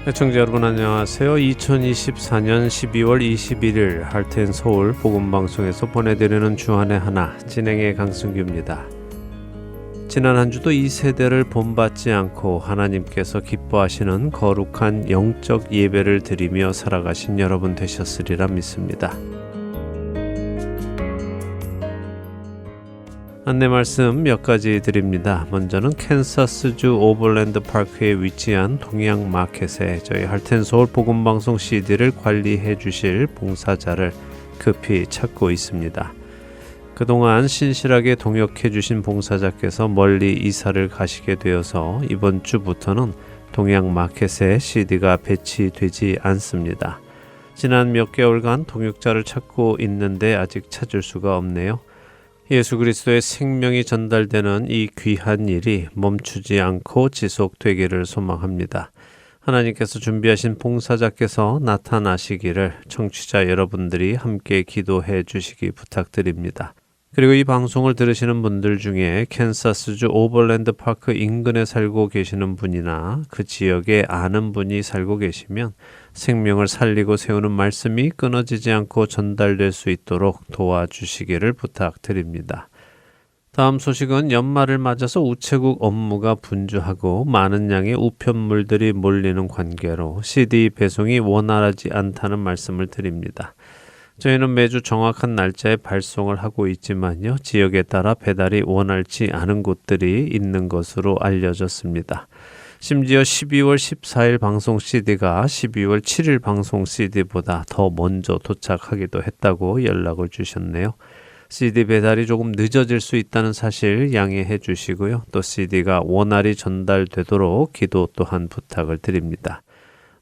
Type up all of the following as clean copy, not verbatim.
시청자 여러분 안녕하세요. 2024년 12월 21일 할텐서울 복음방송에서 보내드리는 주안의 하나 진행의 강승규입니다. 지난 한 주도 이 세대를 본받지 않고 하나님께서 기뻐하시는 거룩한 영적 예배를 드리며 살아가신 여러분 되셨으리라 믿습니다. 안내 말씀 몇 가지 드립니다. 먼저는 캔사스주 오버랜드 파크에 위치한 동양 마켓에 저희 할텐서울 복음방송 CD를 관리해 주실 봉사자를 급히 찾고 있습니다. 그동안 신실하게 동역해 주신 봉사자께서 멀리 이사를 가시게 되어서 이번 주부터는 동양 마켓에 CD가 배치되지 않습니다. 지난 몇 개월간 동역자를 찾고 있는데 아직 찾을 수가 없네요. 예수 그리스도의 생명이 전달되는 이 귀한 일이 멈추지 않고 지속되기를 소망합니다. 하나님께서 준비하신 봉사자께서 나타나시기를 청취자 여러분들이 함께 기도해 주시기 부탁드립니다. 그리고 이 방송을 들으시는 분들 중에 캔사스주 오버랜드 파크 인근에 살고 계시는 분이나 그 지역에 아는 분이 살고 계시면 생명을 살리고 세우는 말씀이 끊어지지 않고 전달될 수 있도록 도와주시기를 부탁드립니다. 다음 소식은 연말을 맞아서 우체국 업무가 분주하고 많은 양의 우편물들이 몰리는 관계로 CD 배송이 원활하지 않다는 말씀을 드립니다. 저희는 매주 정확한 날짜에 발송을 하고 있지만요, 지역에 따라 배달이 원활치 않은 곳들이 있는 것으로 알려졌습니다. 심지어 12월 14일 방송 CD가 12월 7일 방송 CD보다 더 먼저 도착하기도 했다고 연락을 주셨네요. CD 배달이 조금 늦어질 수 있다는 사실 양해해 주시고요. 또 CD가 원활히 전달되도록 기도 또한 부탁을 드립니다.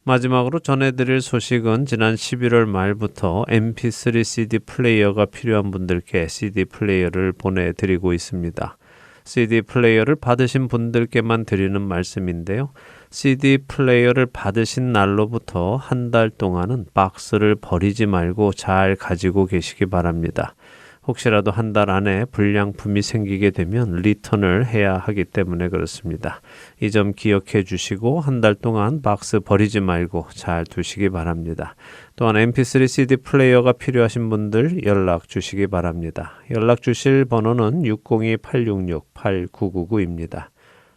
마지막으로 전해드릴 소식은 지난 11월 말부터 MP3 CD 플레이어가 필요한 분들께 CD 플레이어를 보내드리고 있습니다. CD 플레이어를 받으신 분들께만 드리는 말씀인데요. CD 플레이어를 받으신 날로부터 한 달 동안은 박스를 버리지 말고 잘 가지고 계시기 바랍니다. 혹시라도 한 달 안에 불량품이 생기게 되면 리턴을 해야 하기 때문에 그렇습니다. 이 점 기억해 주시고 한 달 동안 박스 버리지 말고 잘 두시기 바랍니다. 또한 MP3 CD 플레이어가 필요하신 분들 연락 주시기 바랍니다. 연락 주실 번호는 602-866-8999입니다.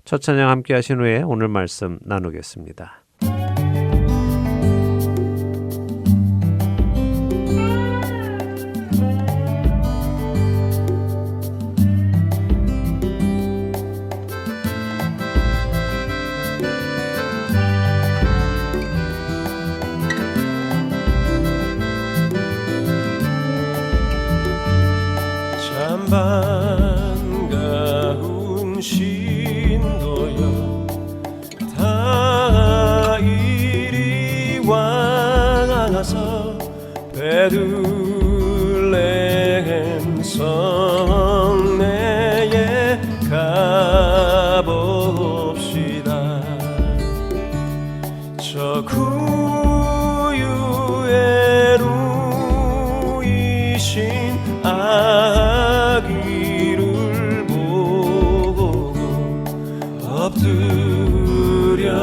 첫 찬양 함께 하신 후에 오늘 말씀 나누겠습니다. 반가운 신도여 다 이리 와서 베들레헴 성내에 가봅시다. 저 구유에 누이신 아기를 보고 엎드려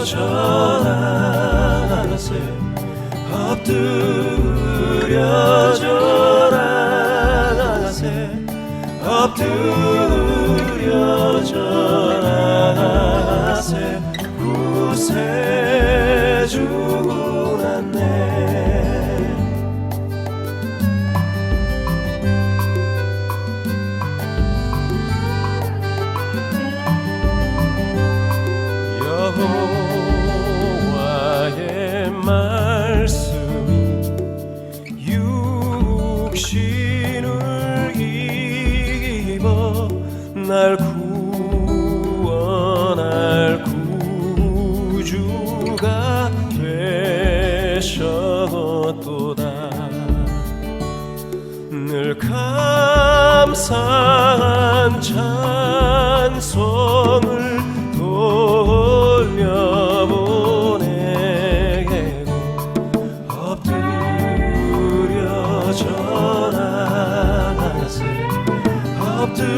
절하세 엎드려 절하세 엎드려 절하세 구세주 났네. 여호와의 말씀이 육신을 입어 날 구원할 구주가 되셨도다. 늘 감사한 찬송을 돌려보내고 엎드려 절하세 엎드려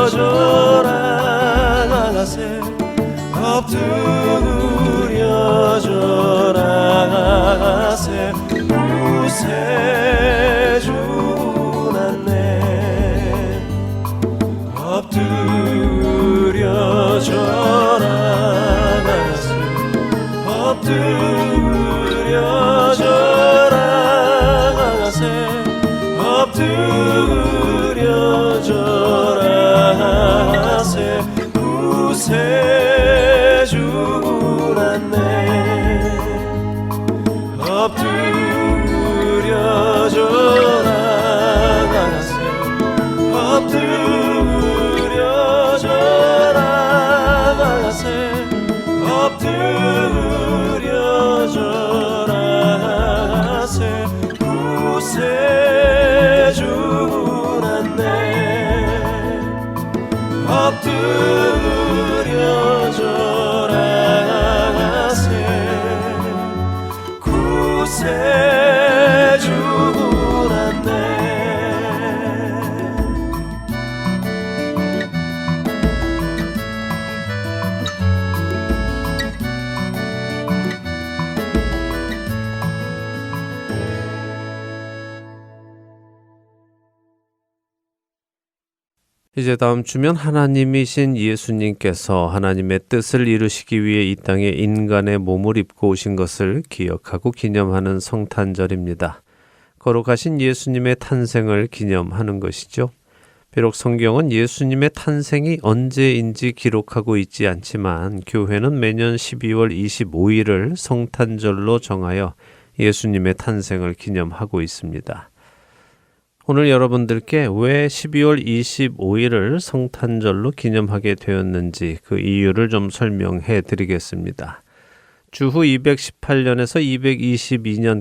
절하세 엎드려 구세주 났네 엎드려 절하나세 엎드려 절하나세 엎드려 절하나세 구세주 났네 엎드려 절하나세 엎드려 절하나세 엎드려 절하나세 구세주 났네 엎드려 절하나세 구세주 났네 이제 다음 주면 하나님이신 예수님께서 하나님의 뜻을 이루시기 위해 이 땅에 인간의 몸을 입고 오신 것을 기억하고 기념하는 성탄절입니다. 거룩하신 예수님의 탄생을 기념하는 것이죠. 비록 성경은 예수님의 탄생이 언제인지 기록하고 있지 않지만 교회는 매년 12월 25일을 성탄절로 정하여 예수님의 탄생을 기념하고 있습니다. 오늘 여러분들께 왜 12월 25일을 성탄절로 기념하게 되었는지 그 이유를 좀 설명해 드리겠습니다. 주후 218년에서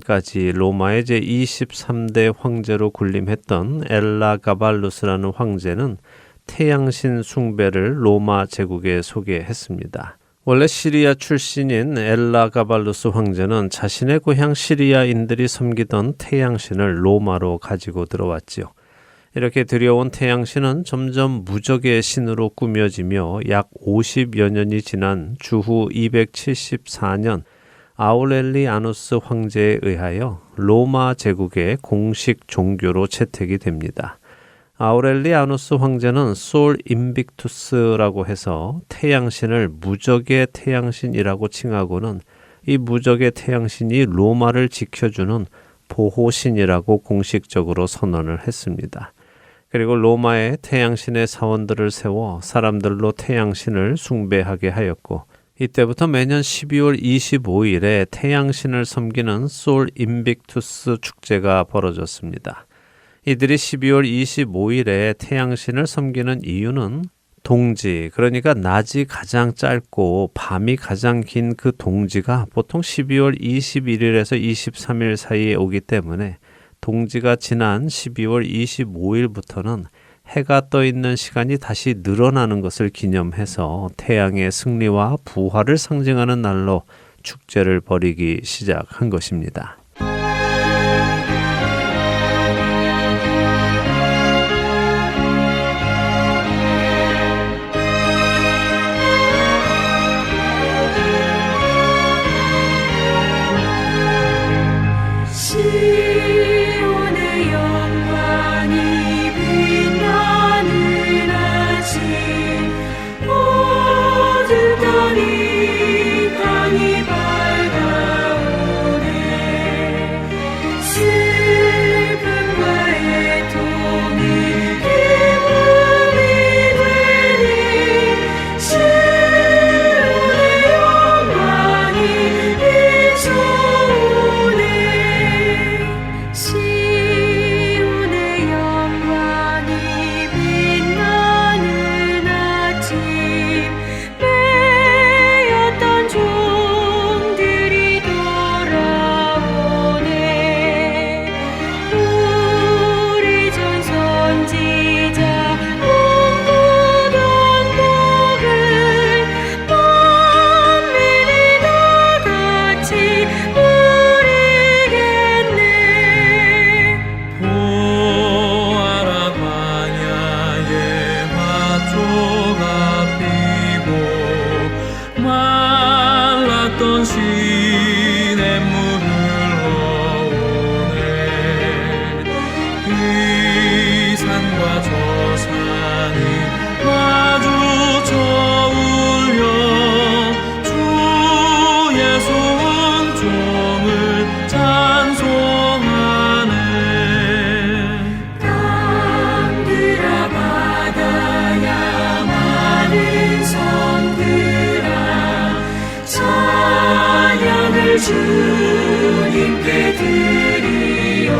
222년까지 로마의 제23대 황제로 군림했던 엘라가발루스라는 황제는 태양신 숭배를 로마 제국에 소개했습니다. 원래 시리아 출신인 엘라가발루스 황제는 자신의 고향 시리아인들이 섬기던 태양신을 로마로 가지고 들어왔지요. 이렇게 들여온 태양신은 점점 무적의 신으로 꾸며지며 약 50여 년이 지난 주후 274년 아우렐리아누스 황제에 의하여 로마 제국의 공식 종교로 채택이 됩니다. 아우렐리아누스 황제는 솔 인빅투스라고 해서 태양신을 무적의 태양신이라고 칭하고는 이 무적의 태양신이 로마를 지켜주는 보호신이라고 공식적으로 선언을 했습니다. 그리고 로마에 태양신의 사원들을 세워 사람들로 태양신을 숭배하게 하였고 이때부터 매년 12월 25일에 태양신을 섬기는 솔 인빅투스 축제가 벌어졌습니다. 이들이 12월 25일에 태양신을 섬기는 이유는 동지, 그러니까 낮이 가장 짧고 밤이 가장 긴 그 동지가 보통 12월 21일에서 23일 사이에 오기 때문에 동지가 지난 12월 25일부터는 해가 떠 있는 시간이 다시 늘어나는 것을 기념해서 태양의 승리와 부활을 상징하는 날로 축제를 벌이기 시작한 것입니다. 신의 물을 흘러오네 주님께 드리오라.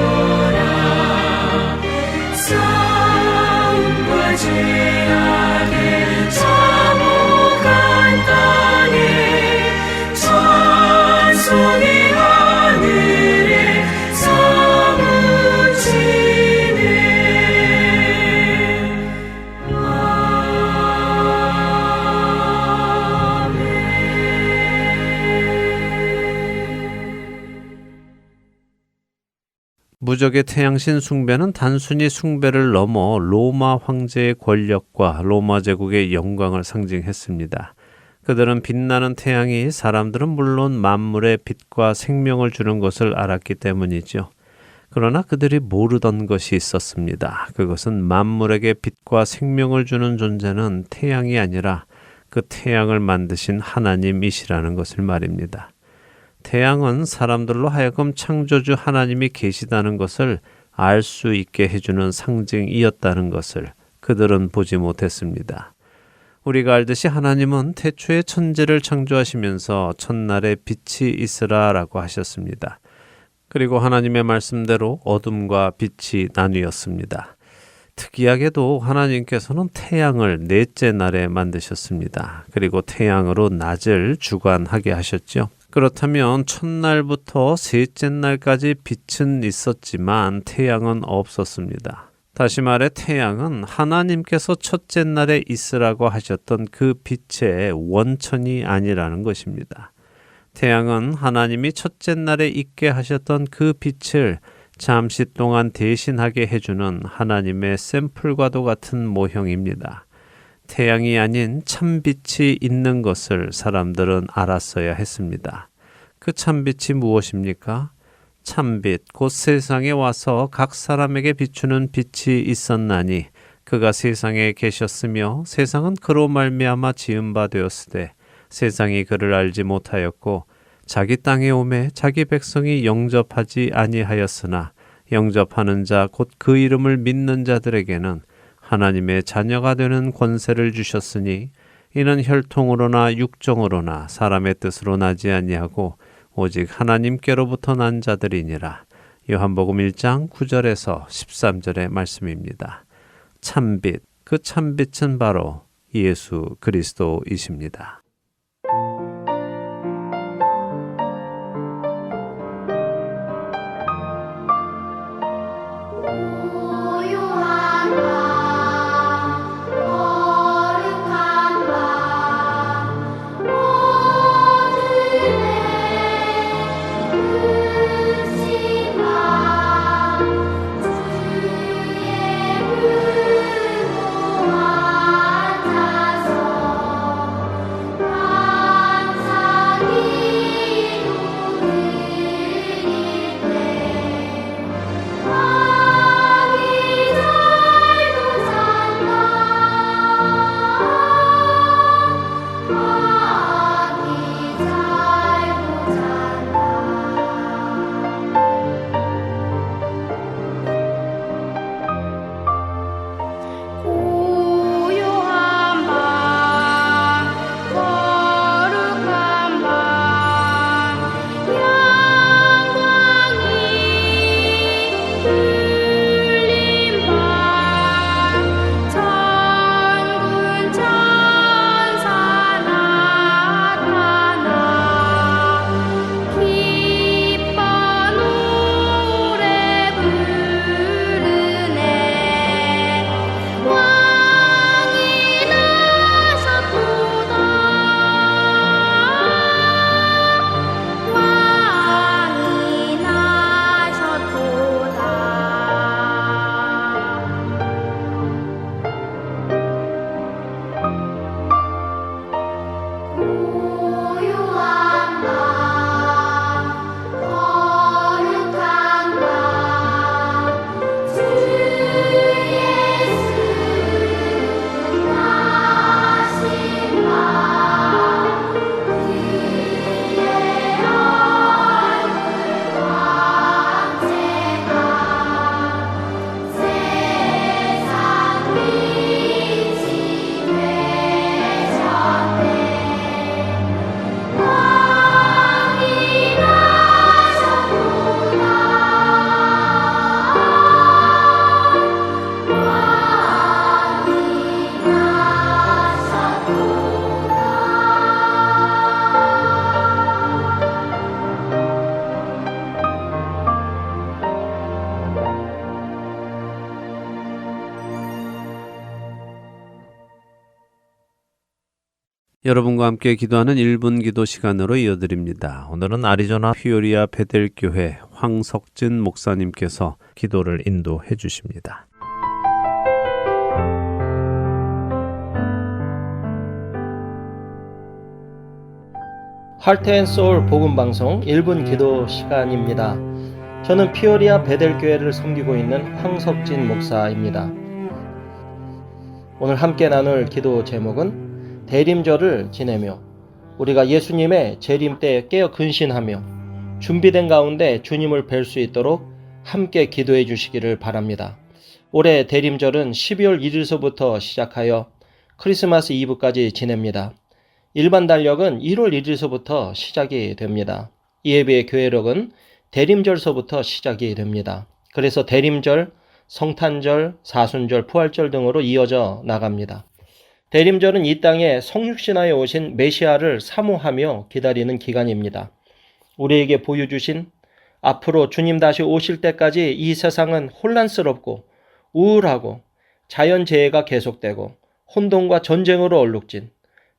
싸움과 죄악의 참혹한 땅에 찬송이 하늘에 사무치네. 무적의 태양신 숭배는 단순히 숭배를 넘어 로마 황제의 권력과 로마 제국의 영광을 상징했습니다. 그들은 빛나는 태양이 사람들은 물론 만물에 빛과 생명을 주는 것을 알았기 때문이죠. 그러나 그들이 모르던 것이 있었습니다. 그것은 만물에게 빛과 생명을 주는 존재는 태양이 아니라 그 태양을 만드신 하나님이시라는 것을 말입니다. 태양은 사람들로 하여금 창조주 하나님이 계시다는 것을 알 수 있게 해주는 상징이었다는 것을 그들은 보지 못했습니다. 우리가 알듯이 하나님은 태초에 천지를 창조하시면서 첫날에 빛이 있으라 라고 하셨습니다. 그리고 하나님의 말씀대로 어둠과 빛이 나뉘었습니다. 특이하게도 하나님께서는 태양을 넷째 날에 만드셨습니다. 그리고 태양으로 낮을 주관하게 하셨죠. 그렇다면 첫날부터 셋째 날까지 빛은 있었지만 태양은 없었습니다. 다시 말해 태양은 하나님께서 첫째 날에 있으라고 하셨던 그 빛의 원천이 아니라는 것입니다. 태양은 하나님이 첫째 날에 있게 하셨던 그 빛을 잠시 동안 대신하게 해주는 하나님의 샘플과도 같은 모형입니다. 태양이 아닌 참빛이 있는 것을 사람들은 알았어야 했습니다. 그 참빛이 무엇입니까? 참빛, 곧 세상에 와서 각 사람에게 비추는 빛이 있었나니 그가 세상에 계셨으며 세상은 그로 말미암아 지은 바 되었으되 세상이 그를 알지 못하였고 자기 땅에 오매 자기 백성이 영접하지 아니하였으나 영접하는 자 곧 그 이름을 믿는 자들에게는 하나님의 자녀가 되는 권세를 주셨으니 이는 혈통으로나 육정으로나 사람의 뜻으로 나지 아니하고 오직 하나님께로부터 난 자들이니라. 요한복음 1장 9절에서 13절의 말씀입니다. 참빛, 그 참빛은 바로 예수 그리스도이십니다. 여러분과 함께 기도하는 1분 기도 시간으로 이어드립니다. 오늘은 아리조나 피오리아 베델교회 황석진 목사님께서 기도를 인도해 주십니다. 하트앤소울 복음방송 1분 기도 시간입니다. 저는 피오리아 베델교회를 섬기고 있는 황석진 목사입니다. 오늘 함께 나눌 기도 제목은 대림절을 지내며 우리가 예수님의 재림 때에 깨어 근신하며 준비된 가운데 주님을 뵐 수 있도록 함께 기도해 주시기를 바랍니다. 올해 대림절은 12월 1일서부터 시작하여 크리스마스 이브까지 지냅니다. 일반 달력은 1월 1일서부터 시작이 됩니다. 이에 비해 교회력은 대림절서부터 시작이 됩니다. 그래서 대림절, 성탄절, 사순절, 부활절 등으로 이어져 나갑니다. 대림절은 이 땅에 성육신하에 오신 메시아를 사모하며 기다리는 기간입니다. 우리에게 보여주신 앞으로 주님 다시 오실 때까지 이 세상은 혼란스럽고 우울하고 자연재해가 계속되고 혼돈과 전쟁으로 얼룩진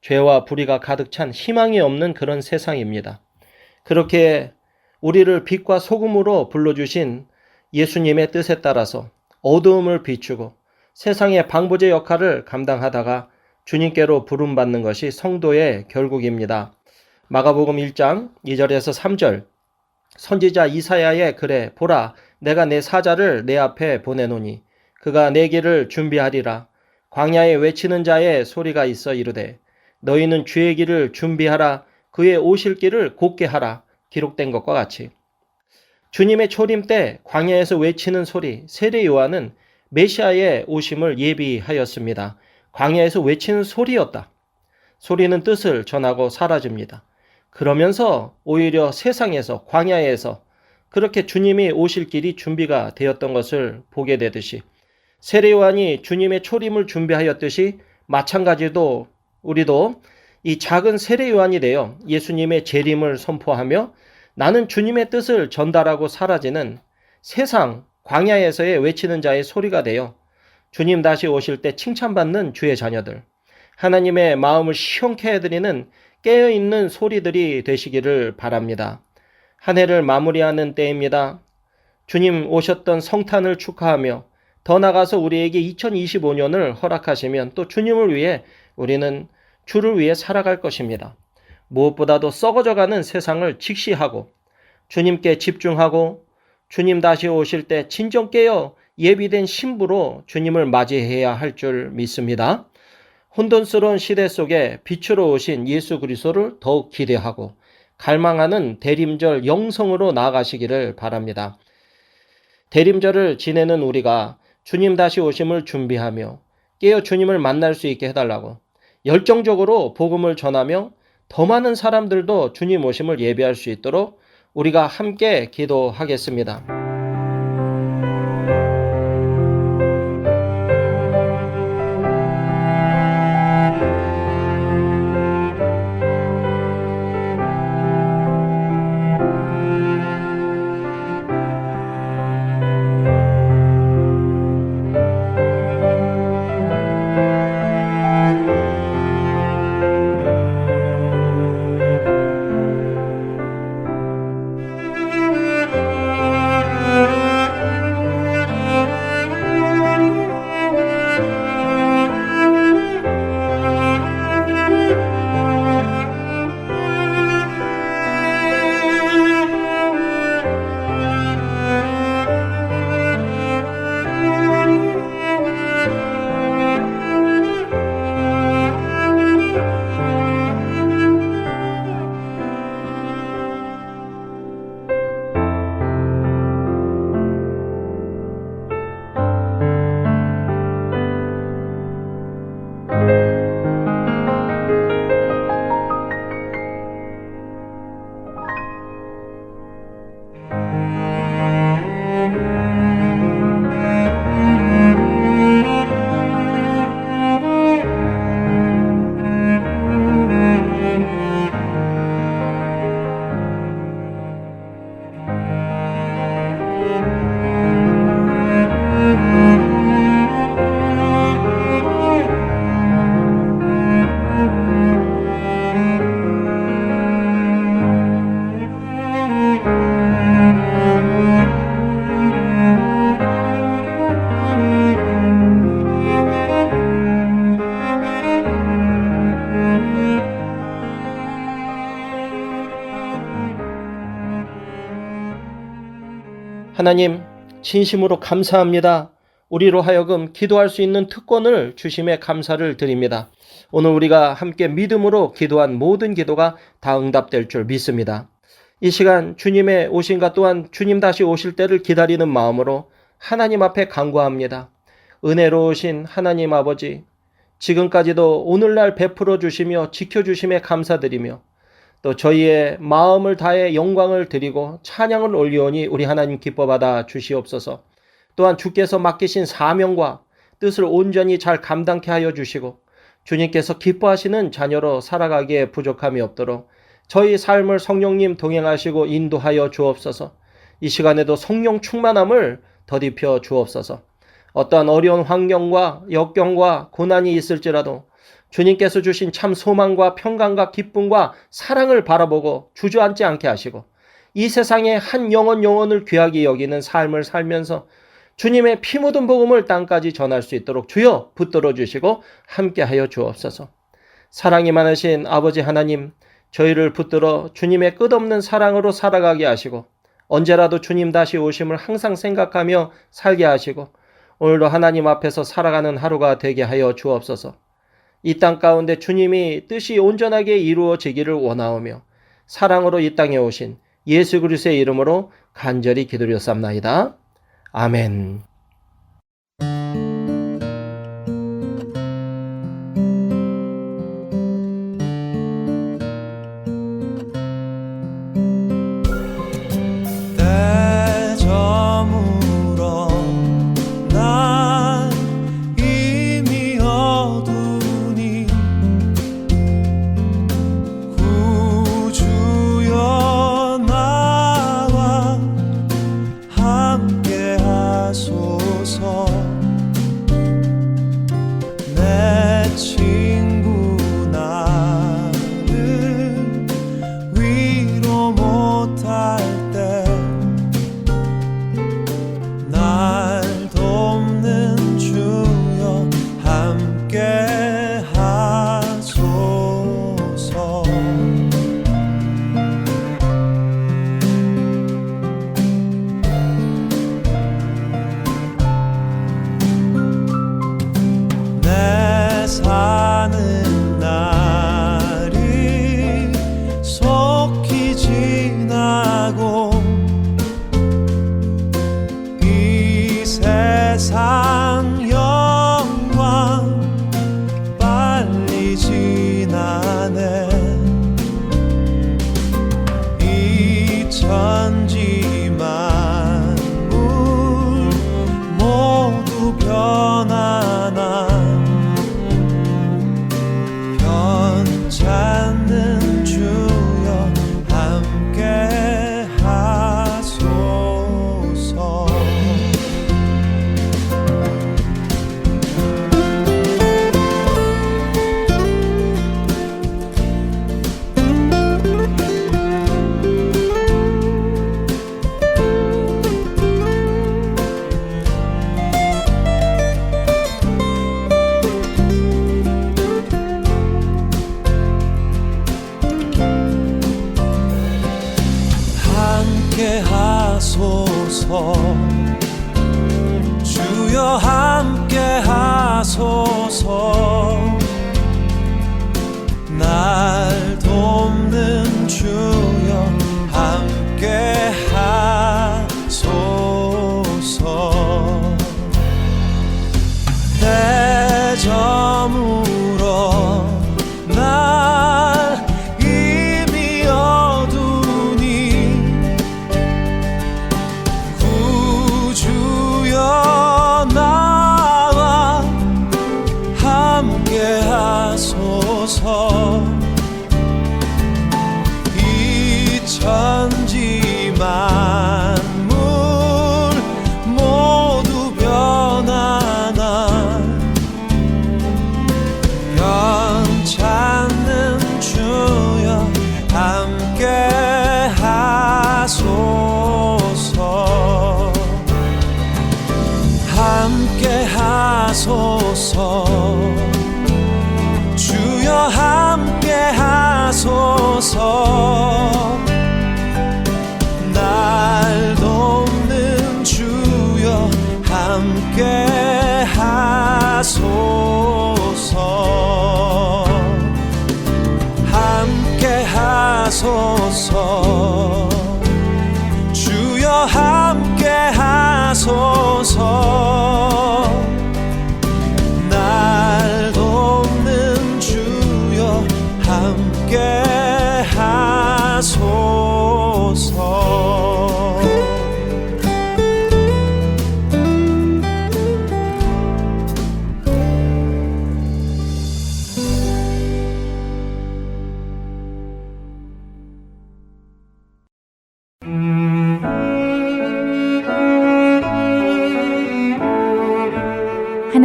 죄와 불의가 가득 찬 희망이 없는 그런 세상입니다. 그렇게 우리를 빛과 소금으로 불러주신 예수님의 뜻에 따라서 어두움을 비추고 세상의 방부제 역할을 감당하다가 주님께로 부름받는 것이 성도의 결국입니다. 마가복음 1장 2절에서 3절 선지자 이사야의 글에 보라 내가 내 사자를 내 앞에 보내노니 그가 내 길을 준비하리라. 광야에 외치는 자의 소리가 있어 이르되 너희는 주의 길을 준비하라. 그의 오실 길을 곧게 하라. 기록된 것과 같이 주님의 초림 때 광야에서 외치는 소리 세례 요한은 메시아의 오심을 예비하였습니다. 광야에서 외치는 소리였다. 소리는 뜻을 전하고 사라집니다. 그러면서 오히려 세상에서 광야에서 그렇게 주님이 오실 길이 준비가 되었던 것을 보게 되듯이 세례 요한이 주님의 초림을 준비하였듯이 마찬가지로 우리도 이 작은 세례 요한이 되어 예수님의 재림을 선포하며 나는 주님의 뜻을 전달하고 사라지는 세상 광야에서의 외치는 자의 소리가 되어 주님 다시 오실 때 칭찬받는 주의 자녀들, 하나님의 마음을 시원케 해드리는 깨어있는 소리들이 되시기를 바랍니다. 한 해를 마무리하는 때입니다. 주님 오셨던 성탄을 축하하며 더 나아가서 우리에게 2025년을 허락하시면 또 주님을 위해 우리는 주를 위해 살아갈 것입니다. 무엇보다도 썩어져가는 세상을 직시하고 주님께 집중하고 주님 다시 오실 때 진정 깨어 예비된 신부로 주님을 맞이해야 할 줄 믿습니다. 혼돈스러운 시대 속에 빛으로 오신 예수 그리스도를 더욱 기대하고 갈망하는 대림절 영성으로 나아가시기를 바랍니다. 대림절을 지내는 우리가 주님 다시 오심을 준비하며 깨어 주님을 만날 수 있게 해달라고 열정적으로 복음을 전하며 더 많은 사람들도 주님 오심을 예배할 수 있도록 우리가 함께 기도하겠습니다. 하나님, 진심으로 감사합니다. 우리로 하여금 기도할 수 있는 특권을 주심에 감사를 드립니다. 오늘 우리가 함께 믿음으로 기도한 모든 기도가 다 응답될 줄 믿습니다. 이 시간 주님의 오심과 또한 주님 다시 오실 때를 기다리는 마음으로 하나님 앞에 간구합니다. 은혜로우신 하나님 아버지, 지금까지도 오늘날 베풀어 주시며 지켜주심에 감사드리며 또 저희의 마음을 다해 영광을 드리고 찬양을 올리오니 우리 하나님 기뻐받아 주시옵소서. 또한 주께서 맡기신 사명과 뜻을 온전히 잘 감당케 하여 주시고 주님께서 기뻐하시는 자녀로 살아가기에 부족함이 없도록 저희 삶을 성령님 동행하시고 인도하여 주옵소서. 이 시간에도 성령 충만함을 더딥혀 주옵소서. 어떠한 어려운 환경과 역경과 고난이 있을지라도 주님께서 주신 참 소망과 평강과 기쁨과 사랑을 바라보고 주저앉지 않게 하시고 이 세상에 한 영혼을 귀하게 여기는 삶을 살면서 주님의 피 묻은 복음을 땅까지 전할 수 있도록 주여 붙들어 주시고 함께하여 주옵소서. 사랑이 많으신 아버지 하나님, 저희를 붙들어 주님의 끝없는 사랑으로 살아가게 하시고 언제라도 주님 다시 오심을 항상 생각하며 살게 하시고 오늘도 하나님 앞에서 살아가는 하루가 되게 하여 주옵소서. 이 땅 가운데 주님이 뜻이 온전하게 이루어지기를 원하오며 사랑으로 이 땅에 오신 예수 그리스도의 이름으로 간절히 기도드렸사옵나이다. 아멘. 대저물어 난 이미 어두니 구주여 나와 함께 하소서. 내 친구 나를 위로 못할 때 날 돕는 주여 함께 하소서. 내 사는 날이 속히 지나고 이 세상 영광 빨리 지나네. 이 천지 만물 모두 변하나 변찮는 주여 함께 하소서. 함께 하소서. 주여 함께 하소서. 날 돕는 주여 함께 하소서. 대저물어 날 이미 어두니 구주여 나와 함께 하소서. 이 천지 만물 모두 변하나 변찮는 주여 함께 하소서. 함께 하소서. 주여 함께 하소서. 날 돕는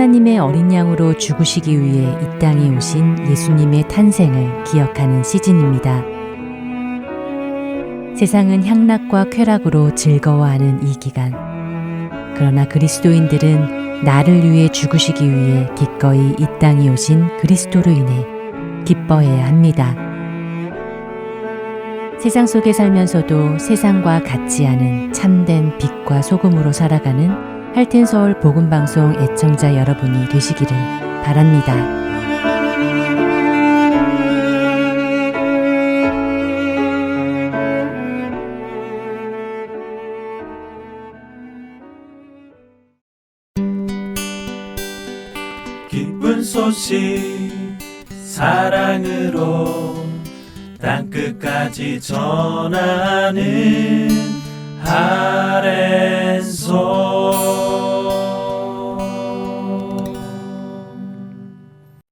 하나님의 어린 양으로 죽으시기 위해 이 땅에 오신 예수님의 탄생을 기억하는 시즌입니다. 세상은 향락과 쾌락으로 즐거워하는 이 기간. 그러나 그리스도인들은 나를 위해 죽으시기 위해 기꺼이 이 땅에 오신 그리스도로 인해 기뻐해야 합니다. 세상 속에 살면서도 세상과 같지 않은 참된 빛과 소금으로 살아가는 할텐서울 복음방송 애청자 여러분이 되시기를 바랍니다. 기쁜 소식 사랑으로 땅끝까지 전하는 아랜소.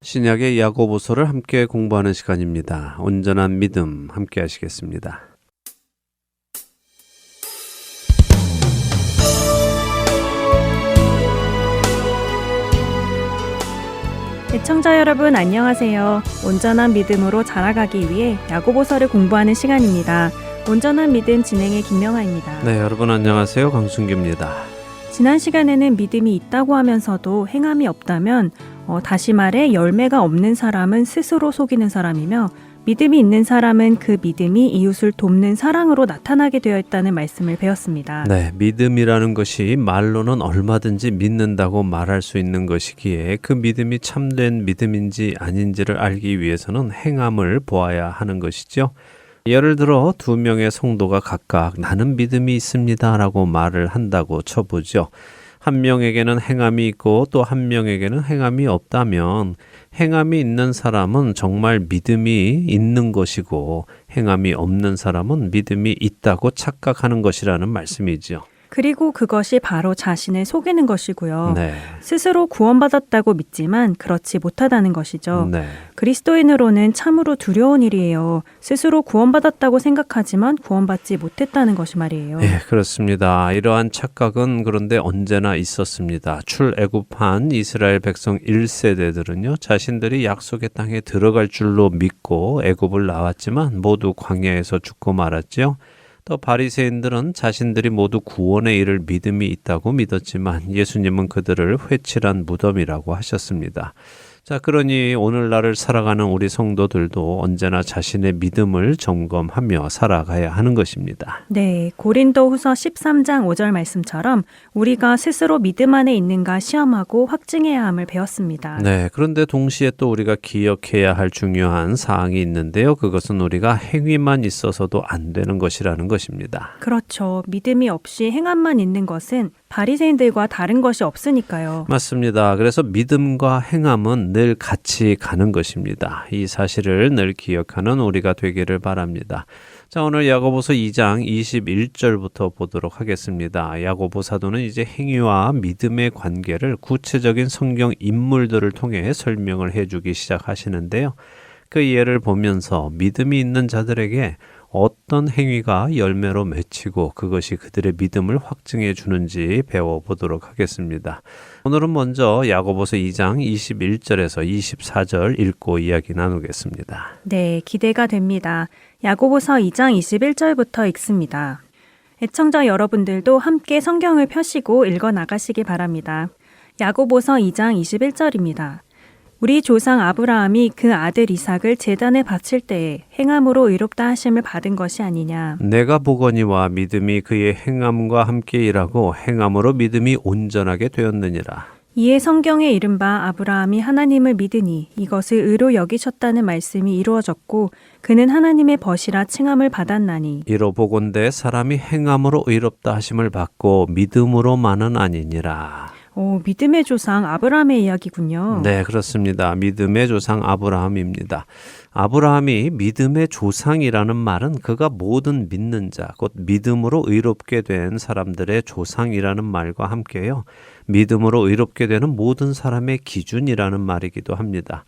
신약의 야고보서를 함께 공부하는 시간입니다. 온전한 믿음 함께 하시겠습니다. 애청자 여러분 안녕하세요. 온전한 믿음으로 자라가기 위해 야고보서를 공부하는 시간입니다. 온전한 믿음 진행의 김명아입니다. 네, 여러분 안녕하세요. 강순규입니다. 지난 시간에는 믿음이 있다고 하면서도 행함이 없다면 다시 말해 열매가 없는 사람은 스스로 속이는 사람이며 믿음이 있는 사람은 그 믿음이 이웃을 돕는 사랑으로 나타나게 되어 있다는 말씀을 배웠습니다. 네, 믿음이라는 것이 말로는 얼마든지 믿는다고 말할 수 있는 것이기에 그 믿음이 참된 믿음인지 아닌지를 알기 위해서는 행함을 보아야 하는 것이죠. 예를 들어 두 명의 성도가 각각 나는 믿음이 있습니다 라고 말을 한다고 쳐보죠. 한 명에게는 행함이 있고 또 한 명에게는 행함이 없다면 행함이 있는 사람은 정말 믿음이 있는 것이고 행함이 없는 사람은 믿음이 있다고 착각하는 것이라는 말씀이죠. 그리고 그것이 바로 자신을 속이는 것이고요. 네. 스스로 구원받았다고 믿지만 그렇지 못하다는 것이죠. 네. 그리스도인으로는 참으로 두려운 일이에요. 스스로 구원받았다고 생각하지만 구원받지 못했다는 것이 말이에요. 네, 그렇습니다. 이러한 착각은 그런데 언제나 있었습니다. 출애굽한 이스라엘 백성 1세대들은요. 자신들이 약속의 땅에 들어갈 줄로 믿고 애굽을 나왔지만 모두 광야에서 죽고 말았죠. 또 바리새인들은 자신들이 모두 구원에 이를 믿음이 있다고 믿었지만 예수님은 그들을 회칠한 무덤이라고 하셨습니다. 자, 그러니 오늘날을 살아가는 우리 성도들도 언제나 자신의 믿음을 점검하며 살아가야 하는 것입니다. 네, 고린도후서 13장 5절 말씀처럼 우리가 스스로 믿음 안에 있는가 시험하고 확증해야 함을 배웠습니다. 네, 그런데 동시에 또 우리가 기억해야 할 중요한 사항이 있는데요. 그것은 우리가 행위만 있어서도 안 되는 것이라는 것입니다. 그렇죠. 믿음이 없이 행함만 있는 것은 바리새인들과 다른 것이 없으니까요. 맞습니다. 그래서 믿음과 행함은 늘 같이 가는 것입니다. 이 사실을 늘 기억하는 우리가 되기를 바랍니다. 자, 오늘 야고보서 2장 21절부터 보도록 하겠습니다. 야고보 사도는 이제 행위와 믿음의 관계를 구체적인 성경 인물들을 통해 설명을 해주기 시작하시는데요. 그 예를 보면서 믿음이 있는 자들에게 어떤 행위가 열매로 맺히고 그것이 그들의 믿음을 확증해 주는지 배워보도록 하겠습니다. 오늘은 먼저 야고보서 2장 21절에서 24절 읽고 이야기 나누겠습니다. 네, 기대가 됩니다. 야고보서 2장 21절부터 읽습니다. 애청자 여러분들도 함께 성경을 펴시고 읽어 나가시기 바랍니다. 야고보서 2장 21절입니다. 우리 조상 아브라함이 그 아들 이삭을 제단에 바칠 때에 행함으로 의롭다 하심을 받은 것이 아니냐. 내가 보거니와 믿음이 그의 행함과 함께 일하고 행함으로 믿음이 온전하게 되었느니라. 이에 성경에 이른바 아브라함이 하나님을 믿으니 이것을 의로 여기셨다는 말씀이 이루어졌고 그는 하나님의 벗이라 칭함을 받았나니. 이로 보건대 사람이 행함으로 의롭다 하심을 받고 믿음으로만은 아니니라. 믿음의 조상 아브라함의 이야기군요. 네, 그렇습니다. 믿음의 조상 아브라함입니다. 아브라함이 믿음의 조상이라는 말은 그가 모든 믿는 자, 곧 믿음으로 의롭게 된 사람들의 조상이라는 말과 함께요. 믿음으로 의롭게 되는 모든 사람의 기준이라는 말이기도 합니다.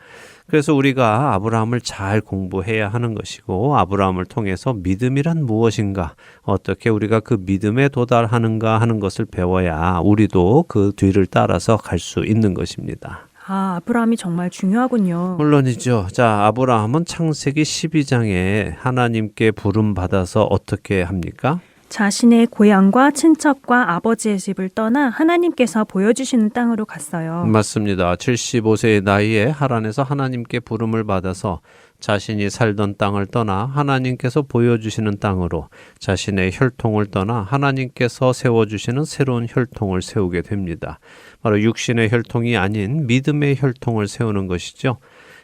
그래서 우리가 아브라함을 잘 공부해야 하는 것이고 아브라함을 통해서 믿음이란 무엇인가, 어떻게 우리가 그 믿음에 도달하는가 하는 것을 배워야 우리도 그 뒤를 따라서 갈 수 있는 것입니다. 아, 아브라함이 정말 중요하군요. 물론이죠. 자, 아브라함은 창세기 12장에 하나님께 부름받아서 어떻게 합니까? 자신의 고향과 친척과 아버지의 집을 떠나 하나님께서 보여주시는 땅으로 갔어요. 맞습니다. 75세의 나이에 하란에서 하나님께 부름을 받아서 자신이 살던 땅을 떠나 하나님께서 보여주시는 땅으로 자신의 혈통을 떠나 하나님께서 세워주시는 새로운 혈통을 세우게 됩니다. 바로 육신의 혈통이 아닌 믿음의 혈통을 세우는 것이죠.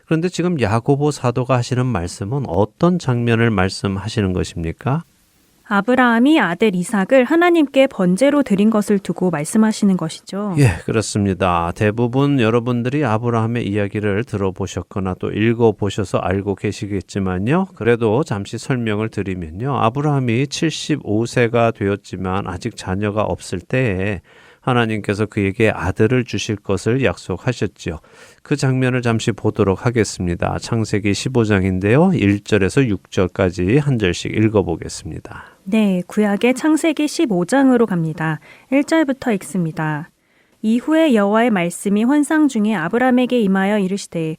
그런데 지금 야고보 사도가 하시는 말씀은 어떤 장면을 말씀하시는 것입니까? 아브라함이 아들 이삭을 하나님께 번제로 드린 것을 두고 말씀하시는 것이죠. 예, 그렇습니다. 대부분 여러분들이 아브라함의 이야기를 들어보셨거나 또 읽어보셔서 알고 계시겠지만요. 그래도 잠시 설명을 드리면요. 아브라함이 75세가 되었지만 아직 자녀가 없을 때에 하나님께서 그에게 아들을 주실 것을 약속하셨지요. 그 장면을 잠시 보도록 하겠습니다. 창세기 15장인데요. 1절에서 6절까지 한 절씩 읽어보겠습니다. 네, 구약의 창세기 15장으로 갑니다. 1절부터 읽습니다. 이후에 여호와의 말씀이 환상 중에 아브라함에게 임하여 이르시되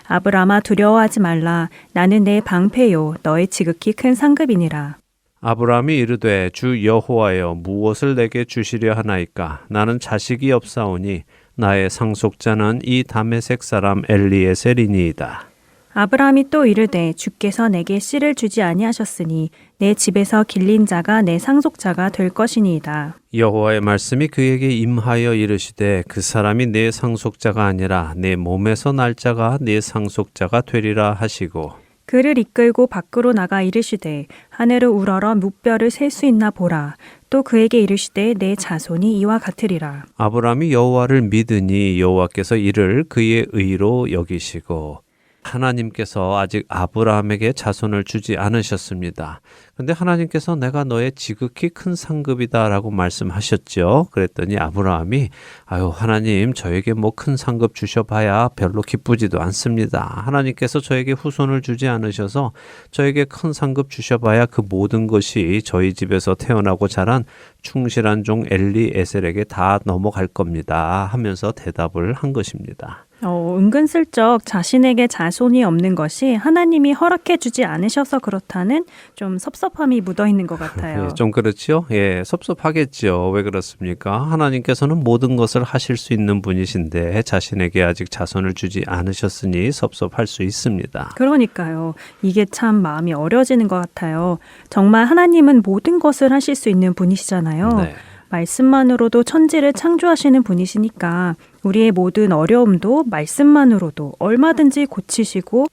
아브라함아 두려워하지 말라. 나는 내 방패요 너의 지극히 큰 상급이니라. 아브라함이 이르되 주 여호와여 무엇을 내게 주시려 하나이까? 나는 자식이 없사오니 나의 상속자는 이 다메섹 사람 엘리에셀이니이다. 아브라함이 또 이르되 주께서 내게 씨를 주지 아니하셨으니 내 집에서 길린 자가 내 상속자가 될 것이니이다. 여호와의 말씀이 그에게 임하여 이르시되 그 사람이 내 상속자가 아니라 내 몸에서 날 자가 내 상속자가 되리라 하시고 그를 이끌고 밖으로 나가 이르시되 하늘을 우러러 뭇별을 셀 수 있나 보라. 또 그에게 이르시되 내 자손이 이와 같으리라. 아브라함이 여호와를 믿으니 여호와께서 이를 그의 의로 여기시고 하나님께서 아직 아브라함에게 자손을 주지 않으셨습니다. 그런데 하나님께서 내가 너의 지극히 큰 상급이다 라고 말씀하셨죠. 그랬더니 아브라함이 아유 하나님 저에게 뭐 큰 상급 주셔봐야 별로 기쁘지도 않습니다. 하나님께서 저에게 후손을 주지 않으셔서 저에게 큰 상급 주셔봐야 그 모든 것이 저희 집에서 태어나고 자란 충실한 종 엘리에셀에게 다 넘어갈 겁니다 하면서 대답을 한 것입니다. 은근슬쩍 자신에게 자손이 없는 것이 하나님이 허락해 주지 않으셔서 그렇다는 좀 섭섭함이 묻어있는 것 같아요. 예, 좀 그렇죠? 예, 섭섭하겠죠. 왜 그렇습니까? 하나님께서는 모든 것을 하실 수 있는 분이신데 자신에게 아직 자손을 주지 않으셨으니 섭섭할 수 있습니다. 그러니까요. 이게 참 마음이 어려지는 것 같아요. 정말 하나님은 모든 것을 하실 수 있는 분이시잖아요. 네. 말씀만으로도 천지를 창조하시는 분이시니까 우리의 모든 어려움도 말씀만으로도 얼마든지 고치시고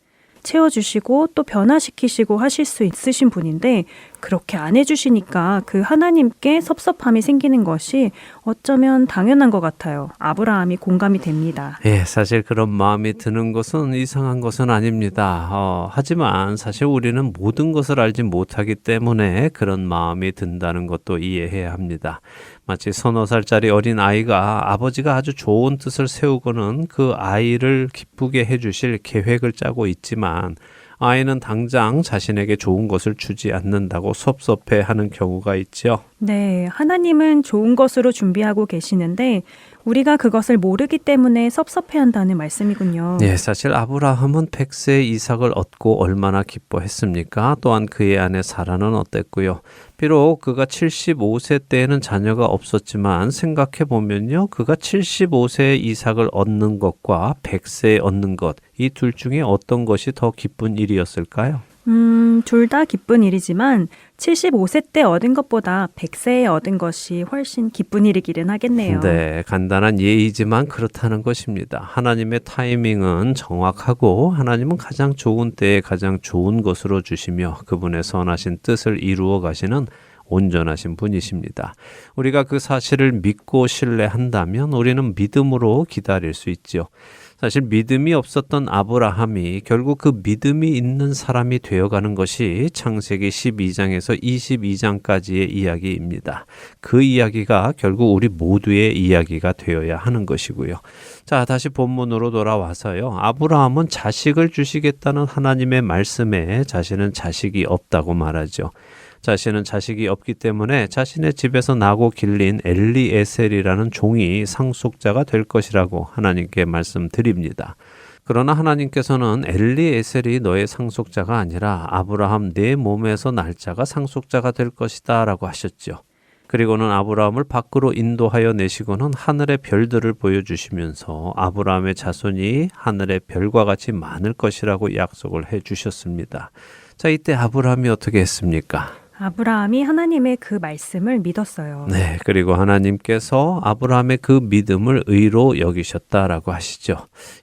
채워주시고 또 변화시키시고 하실 수 있으신 분인데 그렇게 안 해주시니까 그 하나님께 섭섭함이 생기는 것이 어쩌면 당연한 것 같아요. 아브라함이 공감이 됩니다. 예, 사실 그런 마음이 드는 것은 이상한 것은 아닙니다. 하지만 사실 우리는 모든 것을 알지 못하기 때문에 그런 마음이 든다는 것도 이해해야 합니다. 마치 서너 살짜리 어린 아이가 아버지가 아주 좋은 뜻을 세우고는 그 아이를 기쁘게 해주실 계획을 짜고 있지만 아이는 당장 자신에게 좋은 것을 주지 않는다고 섭섭해하는 경우가 있죠. 네, 하나님은 좋은 것으로 준비하고 계시는데 우리가 그것을 모르기 때문에 섭섭해한다는 말씀이군요. 네, 사실 아브라함은 100세의 이삭을 얻고 얼마나 기뻐했습니까? 또한 그의 아내 사라는 어땠고요. 비록 그가 75세 때에는 자녀가 없었지만 생각해 보면요. 그가 75세의 이삭을 얻는 것과 100세에 얻는 것, 이 둘 중에 어떤 것이 더 기쁜 일이었을까요? 둘 다 기쁜 일이지만 75세 때 얻은 것보다 100세에 얻은 것이 훨씬 기쁜 일이기는 하겠네요. 네, 간단한 예의지만 그렇다는 것입니다. 하나님의 타이밍은 정확하고 하나님은 가장 좋은 때에 가장 좋은 것으로 주시며 그분의 선하신 뜻을 이루어 가시는 온전하신 분이십니다. 우리가 그 사실을 믿고 신뢰한다면 우리는 믿음으로 기다릴 수 있지요. 사실 믿음이 없었던 아브라함이 결국 그 믿음이 있는 사람이 되어가는 것이 창세기 12장에서 22장까지의 이야기입니다. 그 이야기가 결국 우리 모두의 이야기가 되어야 하는 것이고요. 자, 다시 본문으로 돌아와서요. 아브라함은 자식을 주시겠다는 하나님의 말씀에 자신은 자식이 없다고 말하죠. 자신은 자식이 없기 때문에 자신의 집에서 나고 길린 엘리에셀이라는 종이 상속자가 될 것이라고 하나님께 말씀드립니다. 그러나 하나님께서는 엘리에셀이 너의 상속자가 아니라 아브라함 내 몸에서 날 자가 상속자가 될 것이다 라고 하셨죠. 그리고는 아브라함을 밖으로 인도하여 내시고는 하늘의 별들을 보여주시면서 아브라함의 자손이 하늘의 별과 같이 많을 것이라고 약속을 해주셨습니다. 자, 이때 아브라함이 어떻게 했습니까? 아브라함이 하나님의 그 말씀을 믿었어요. 네, 그리고 하나님께서 아브라함의 그 믿음을 의로 여기셨다라고 하시죠.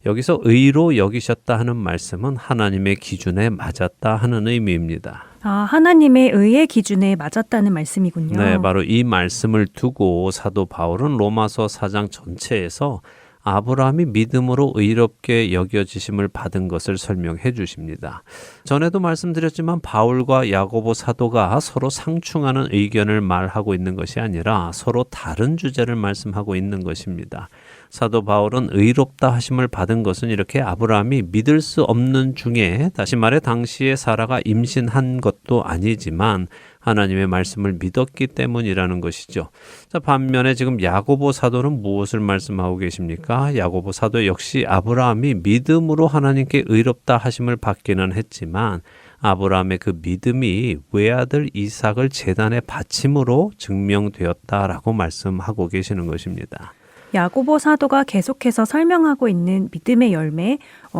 여기서 의로 여기셨다 하는 말씀은 하나님의 기준에 맞았다 하는 의미입니다. 하나님의 의의 기준에 맞았다는 말씀이군요. 네, 바로 이 말씀을 두고 사도 바울은 로마서 4장 전체에서 아브라함이 믿음으로 의롭게 여겨지심을 받은 것을 설명해 주십니다. 전에도 말씀드렸지만 바울과 야고보 사도가 서로 상충하는 의견을 말하고 있는 것이 아니라 서로 다른 주제를 말씀하고 있는 것입니다. 사도 바울은 의롭다 하심을 받은 것은 이렇게 아브라함이 믿을 수 없는 중에, 다시 말해 당시에 사라가 임신한 것도 아니지만 하나님의 말씀을 믿었기 때문이라는 것이죠. 자, 반면에 지금 야고보 사도는 무엇을 말씀하고 계십니까? 야고보 사도 역시 아브라함이 믿음으로 하나님께 의롭다 하심을 받기는 했지만 아브라함의 그 믿음이 외아들 이삭을 제단에 바침으로 증명되었다라고 말씀하고 계시는 것입니다. 야고보 사도가 계속해서 설명하고 있는 믿음의 열매,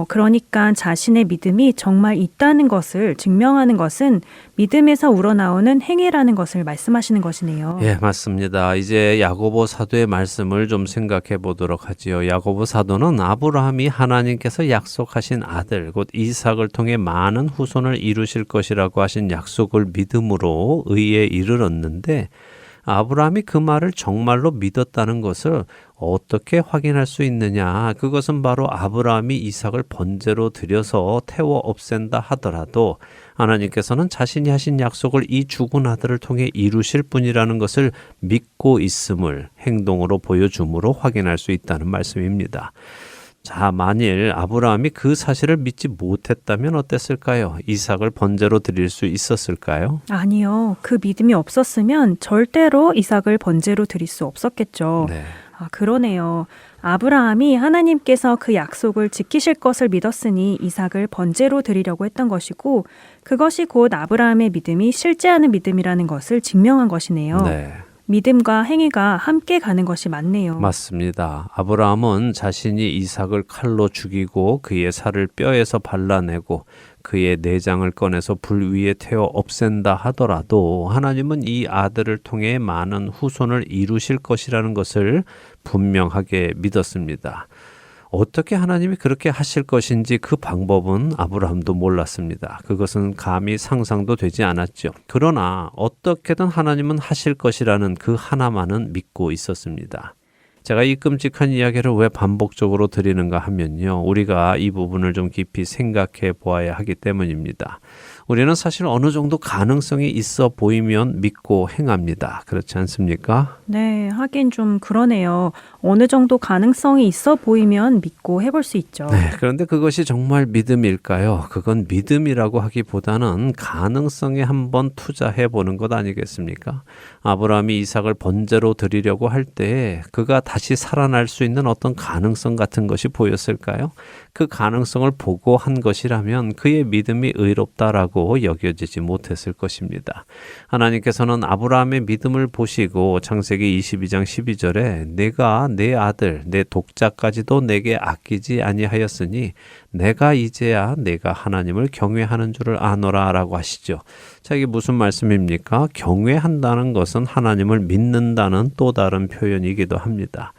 그러니까 자신의 믿음이 정말 있다는 것을 증명하는 것은 믿음에서 우러나오는 행위라는 것을 말씀하시는 것이네요. 예, 맞습니다. 이제 야고보 사도의 말씀을 좀 생각해 보도록 하지요. 야고보 사도는 아브라함이 하나님께서 약속하신 아들, 곧 이삭을 통해 많은 후손을 이루실 것이라고 하신 약속을 믿음으로 의에 이르렀는데, 아브라함이 그 말을 정말로 믿었다는 것을 어떻게 확인할 수 있느냐? 그것은 바로 아브라함이 이삭을 번제로 드려서 태워 없앤다 하더라도 하나님께서는 자신이 하신 약속을 이 죽은 아들을 통해 이루실 분이라는 것을 믿고 있음을 행동으로 보여줌으로 확인할 수 있다는 말씀입니다. 자, 만일 아브라함이 그 사실을 믿지 못했다면 어땠을까요? 이삭을 번제로 드릴 수 있었을까요? 아니요. 그 믿음이 없었으면 절대로 이삭을 번제로 드릴 수 없었겠죠. 네. 그러네요. 아브라함이 하나님께서 그 약속을 지키실 것을 믿었으니 이삭을 번제로 드리려고 했던 것이고, 그것이 곧 아브라함의 믿음이 실제하는 믿음이라는 것을 증명한 것이네요. 네. 믿음과 행위가 함께 가는 것이 맞네요. 맞습니다. 아브라함은 자신이 이삭을 칼로 죽이고 그의 살을 뼈에서 발라내고 그의 내장을 꺼내서 불 위에 태워 없앤다 하더라도 하나님은 이 아들을 통해 많은 후손을 이루실 것이라는 것을 분명하게 믿었습니다. 어떻게 하나님이 그렇게 하실 것인지 그 방법은 아브라함도 몰랐습니다. 그것은 감히 상상도 되지 않았죠. 그러나 어떻게든 하나님은 하실 것이라는 그 하나만은 믿고 있었습니다. 제가 이 끔찍한 이야기를 왜 반복적으로 드리는가 하면요. 우리가 이 부분을 좀 깊이 생각해 보아야 하기 때문입니다. 우리는 사실 어느 정도 가능성이 있어 보이면 믿고 행합니다. 그렇지 않습니까? 네, 하긴 좀 그러네요. 어느 정도 가능성이 있어 보이면 믿고 해볼 수 있죠. 네, 그런데 그것이 정말 믿음일까요? 그건 믿음이라고 하기보다는 가능성에 한번 투자해 보는 것 아니겠습니까? 아브라함이 이삭을 번제로 드리려고 할 때 그가 다시 살아날 수 있는 어떤 가능성 같은 것이 보였을까요? 그 가능성을 보고 한 것이라면 그의 믿음이 의롭다라고 여겨지지 못했을 것입니다. 하나님께서는 아브라함의 믿음을 보시고 창세기 22장 12절에 내가 내 아들, 내 독자까지도 내게 아끼지 아니하였으니 내가 이제야 내가 하나님을 경외하는 줄을 아노라 라고 하시죠. 자, 이게 무슨 말씀입니까? 경외한다는 것은 하나님을 믿는다는 또 다른 표현이기도 합니다.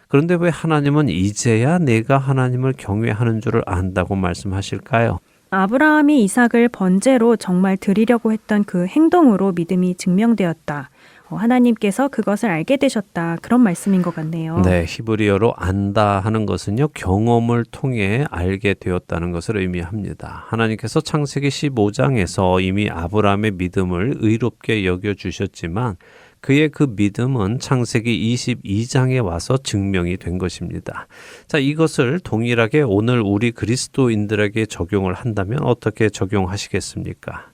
그런데 왜 하나님은 이제야 내가 하나님을 경외하는 줄을 안다고 말씀하실까요? 아브라함이 이삭을 번제로 정말 드리려고 했던 그 행동으로 믿음이 증명되었다. 하나님께서 그것을 알게 되셨다. 그런 말씀인 것 같네요. 네, 히브리어로 안다 하는 것은요, 경험을 통해 알게 되었다는 것을 의미합니다. 하나님께서 창세기 15장에서 이미 아브라함의 믿음을 의롭게 여겨주셨지만 그의 그 믿음은 창세기 22장에 와서 증명이 된 것입니다. 자, 이것을 동일하게 오늘 우리 그리스도인들에게 적용을 한다면 어떻게 적용하시겠습니까?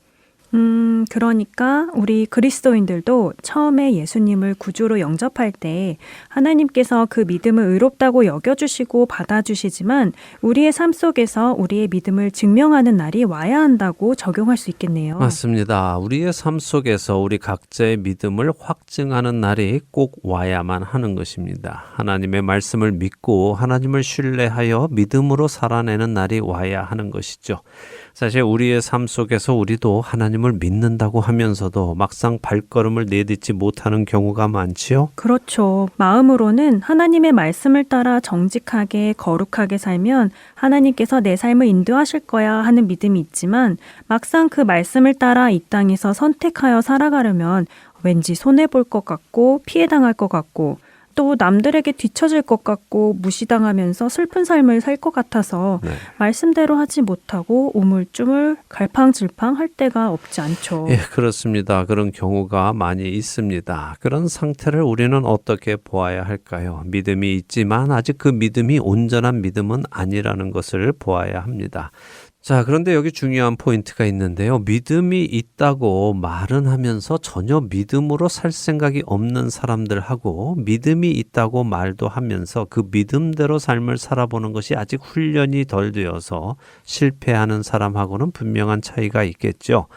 그러니까 우리 그리스도인들도 처음에 예수님을 구주로 영접할 때 하나님께서 그 믿음을 의롭다고 여겨주시고 받아주시지만 우리의 삶 속에서 우리의 믿음을 증명하는 날이 와야 한다고 적용할 수 있겠네요. 맞습니다. 우리의 삶 속에서 우리 각자의 믿음을 확증하는 날이 꼭 와야만 하는 것입니다. 하나님의 말씀을 믿고 하나님을 신뢰하여 믿음으로 살아내는 날이 와야 하는 것이죠. 사실 우리의 삶 속에서 우리도 하나님을 믿는다고 하면서도 막상 발걸음을 내딛지 못하는 경우가 많지요? 그렇죠. 마음으로는 하나님의 말씀을 따라 정직하게 거룩하게 살면 하나님께서 내 삶을 인도하실 거야 하는 믿음이 있지만 막상 그 말씀을 따라 이 땅에서 선택하여 살아가려면 왠지 손해볼 것 같고 피해당할 것 같고 또 남들에게 뒤처질 것 같고 무시당하면서 슬픈 삶을 살 것 같아서 말씀대로 하지 못하고 우물쭈물 갈팡질팡 할 때가 없지 않죠. 예, 그렇습니다. 그런 경우가 많이 있습니다. 그런 상태를 우리는 어떻게 보아야 할까요? 믿음이 있지만 아직 그 믿음이 온전한 믿음은 아니라는 것을 보아야 합니다. 자, 그런데 여기 중요한 포인트가 있는데요. 믿음이 있다고 말은 하면서 전혀 믿음으로 살 생각이 없는 사람들하고 믿음이 있다고 말도 하면서 그 믿음대로 삶을 살아보는 것이 아직 훈련이 덜 되어서 실패하는 사람하고는 분명한 차이가 있겠죠.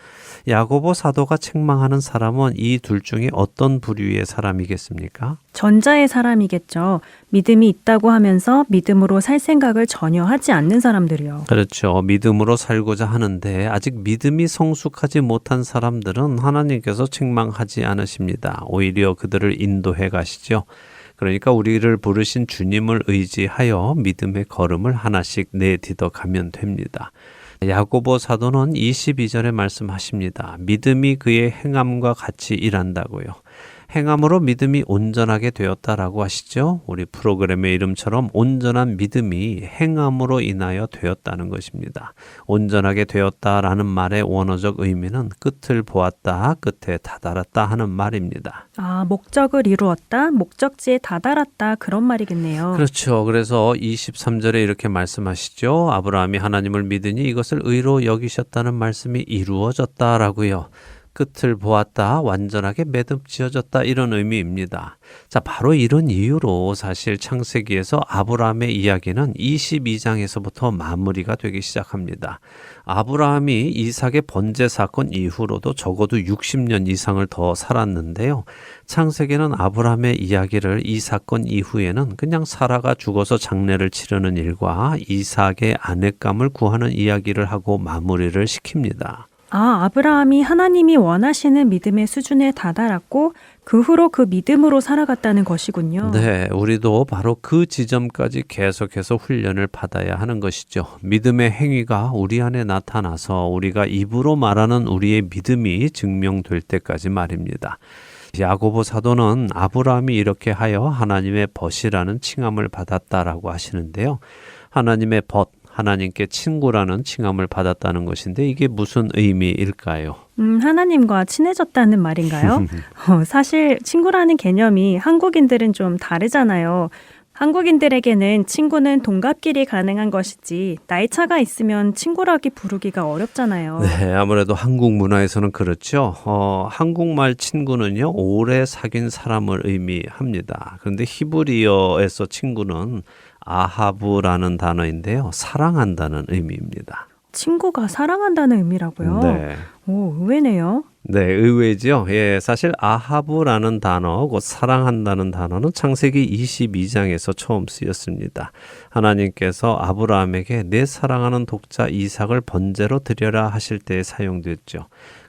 야고보 사도가 책망하는 사람은 이 둘 중에 어떤 부류의 사람이겠습니까? 전자의 사람이겠죠. 믿음이 있다고 하면서 믿음으로 살 생각을 전혀 하지 않는 사람들이요. 그렇죠. 믿음으로 살고자 하는데 아직 믿음이 성숙하지 못한 사람들은 하나님께서 책망하지 않으십니다. 오히려 그들을 인도해 가시죠. 그러니까 우리를 부르신 주님을 의지하여 믿음의 걸음을 하나씩 내딛어 가면 됩니다. 야고보 사도는 22절에 말씀하십니다. 믿음이 그의 행함과 같이 일한다고요. 행함으로 믿음이 온전하게 되었다라고 하시죠. 우리 프로그램의 이름처럼 온전한 믿음이 행함으로 인하여 되었다는 것입니다. 온전하게 되었다라는 말의 원어적 의미는 끝을 보았다, 끝에 다다랐다 하는 말입니다. 아, 목적을 이루었다, 목적지에 다다랐다 그런 말이겠네요. 그렇죠. 그래서 23절에 이렇게 말씀하시죠. 아브라함이 하나님을 믿으니 이것을 의로 여기셨다는 말씀이 이루어졌다라고요. 끝을 보았다, 완전하게 매듭 지어졌다 이런 의미입니다. 자, 바로 이런 이유로 사실 창세기에서 아브라함의 이야기는 22장에서부터 마무리가 되기 시작합니다. 아브라함이 이삭의 번제 사건 이후로도 적어도 60년 이상을 더 살았는데요. 창세기는 아브라함의 이야기를 이 사건 이후에는 그냥 사라가 죽어서 장례를 치르는 일과 이삭의 아내감을 구하는 이야기를 하고 마무리를 시킵니다. 아, 아브라함이 하나님이 원하시는 믿음의 수준에 다다랐고 그 후로 그 믿음으로 살아갔다는 것이군요. 네, 우리도 바로 그 지점까지 계속해서 훈련을 받아야 하는 것이죠. 믿음의 행위가 우리 안에 나타나서 우리가 입으로 말하는 우리의 믿음이 증명될 때까지 말입니다. 야고보 사도는 아브라함이 이렇게 하여 하나님의 벗이라는 칭함을 받았다라고 하시는데요. 하나님의 벗, 하나님께 친구라는 칭함을 받았다는 것인데 이게 무슨 의미일까요? 하나님과 친해졌다는 말인가요? 사실 친구라는 개념이 한국인들은 좀 다르잖아요. 한국인들에게는 친구는 동갑끼리 가능한 것이지 나이 차가 있으면 친구라기 부르기가 어렵잖아요. 네, 아무래도 한국 문화에서는 그렇죠. 한국말 친구는요, 오래 사귄 사람을 의미합니다. 그런데 히브리어에서 친구는 아하브라는 단어인데요. 사랑한다는 의미입니다. 친구가 사랑한다는 의미라고요? 네. 오, 의외네요. 네, 의외죠. 예, 사실 아하브라는 단어, 곧 사랑한다는 단어는 창세기 22장에서 처음 쓰였습니다. 하나님께서 아브라함에게 내 사랑하는 독자 이삭을 번제로 드려라 하실 때 사용됐죠.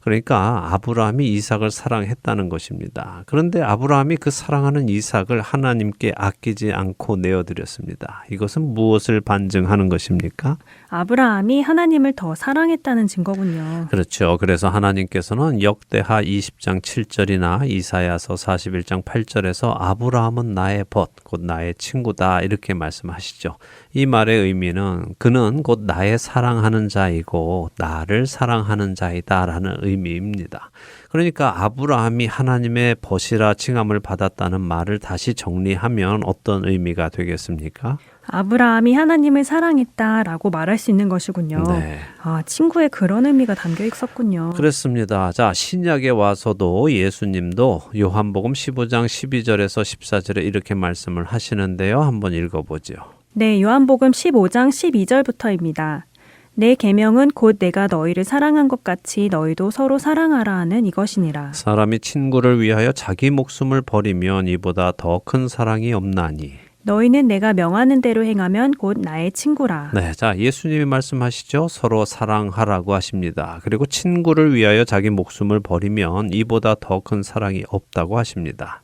그러니까 아브라함이 이삭을 사랑했다는 것입니다. 그런데 아브라함이 그 사랑하는 이삭을 하나님께 아끼지 않고 내어드렸습니다. 이것은 무엇을 반증하는 것입니까? 아브라함이 하나님을 더 사랑했다는 증거군요. 그렇죠. 그래서 하나님께서는 역대하 20장 7절이나 이사야서 41장 8절에서 아브라함은 나의 벗, 곧 나의 친구다 이렇게 말씀하시죠. 이 말의 의미는 그는 곧 나의 사랑하는 자이고 나를 사랑하는 자이다라는 의미입니다. 그러니까 아브라함이 하나님의 벗이라 칭함을 받았다는 말을 다시 정리하면 어떤 의미가 되겠습니까? 아브라함이 하나님을 사랑했다라고 말할 수 있는 것이군요. 네. 친구에 그런 의미가 담겨 있었군요. 그렇습니다. 자, 신약에 와서도 예수님도 요한복음 15장 12절에서 14절에 이렇게 말씀을 하시는데요. 한번 읽어보죠. 네, 요한복음 15장 12절부터입니다. 내 계명은 곧 내가 너희를 사랑한 것 같이 너희도 서로 사랑하라 하는 이것이니라. 사람이 친구를 위하여 자기 목숨을 버리면 이보다 더 큰 사랑이 없나니. 너희는 내가 명하는 대로 행하면 곧 나의 친구라. 네, 자, 예수님이 말씀하시죠. 서로 사랑하라고 하십니다. 그리고 친구를 위하여 자기 목숨을 버리면 이보다 더 큰 사랑이 없다고 하십니다.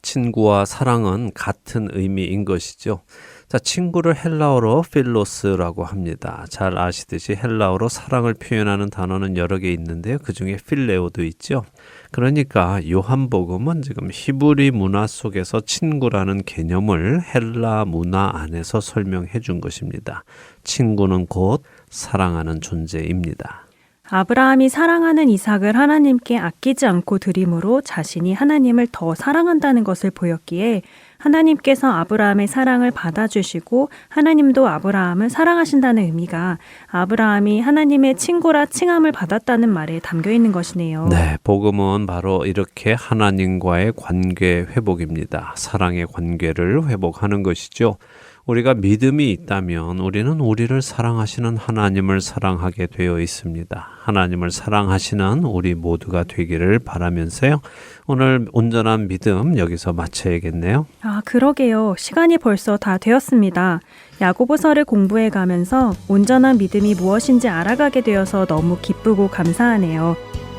친구와 사랑은 같은 의미인 것이죠. 자, 친구를 헬라어로 필로스라고 합니다. 잘 아시듯이 헬라어로 사랑을 표현하는 단어는 여러 개 있는데요. 그 중에 필레오도 있죠. 그러니까 요한복음은 지금 히브리 문화 속에서 친구라는 개념을 헬라 문화 안에서 설명해 준 것입니다. 친구는 곧 사랑하는 존재입니다. 아브라함이 사랑하는 이삭을 하나님께 아끼지 않고 드림으로 자신이 하나님을 더 사랑한다는 것을 보였기에 하나님께서 아브라함의 사랑을 받아주시고 하나님도 아브라함을 사랑하신다는 의미가 아브라함이 하나님의 친구라 칭함을 받았다는 말에 담겨 있는 것이네요. 네, 복음은 바로 이렇게 하나님과의 관계 회복입니다. 사랑의 관계를 회복하는 것이죠. 우리가 믿음이 있다면 우리는 우리를 사랑하시는 하나님을 사랑하게 되어 있습니다. 하나님을 사랑하시는 우리 모두가 되기를 바라면서요. 오늘 온전한 믿음 여기서 마쳐야겠네요. 그러게요. 시간이 벌써 다 되었습니다. 야고보서를 공부해 가면서 온전한 믿음이 무엇인지 알아가게 되어서 너무 기쁘고 감사하네요.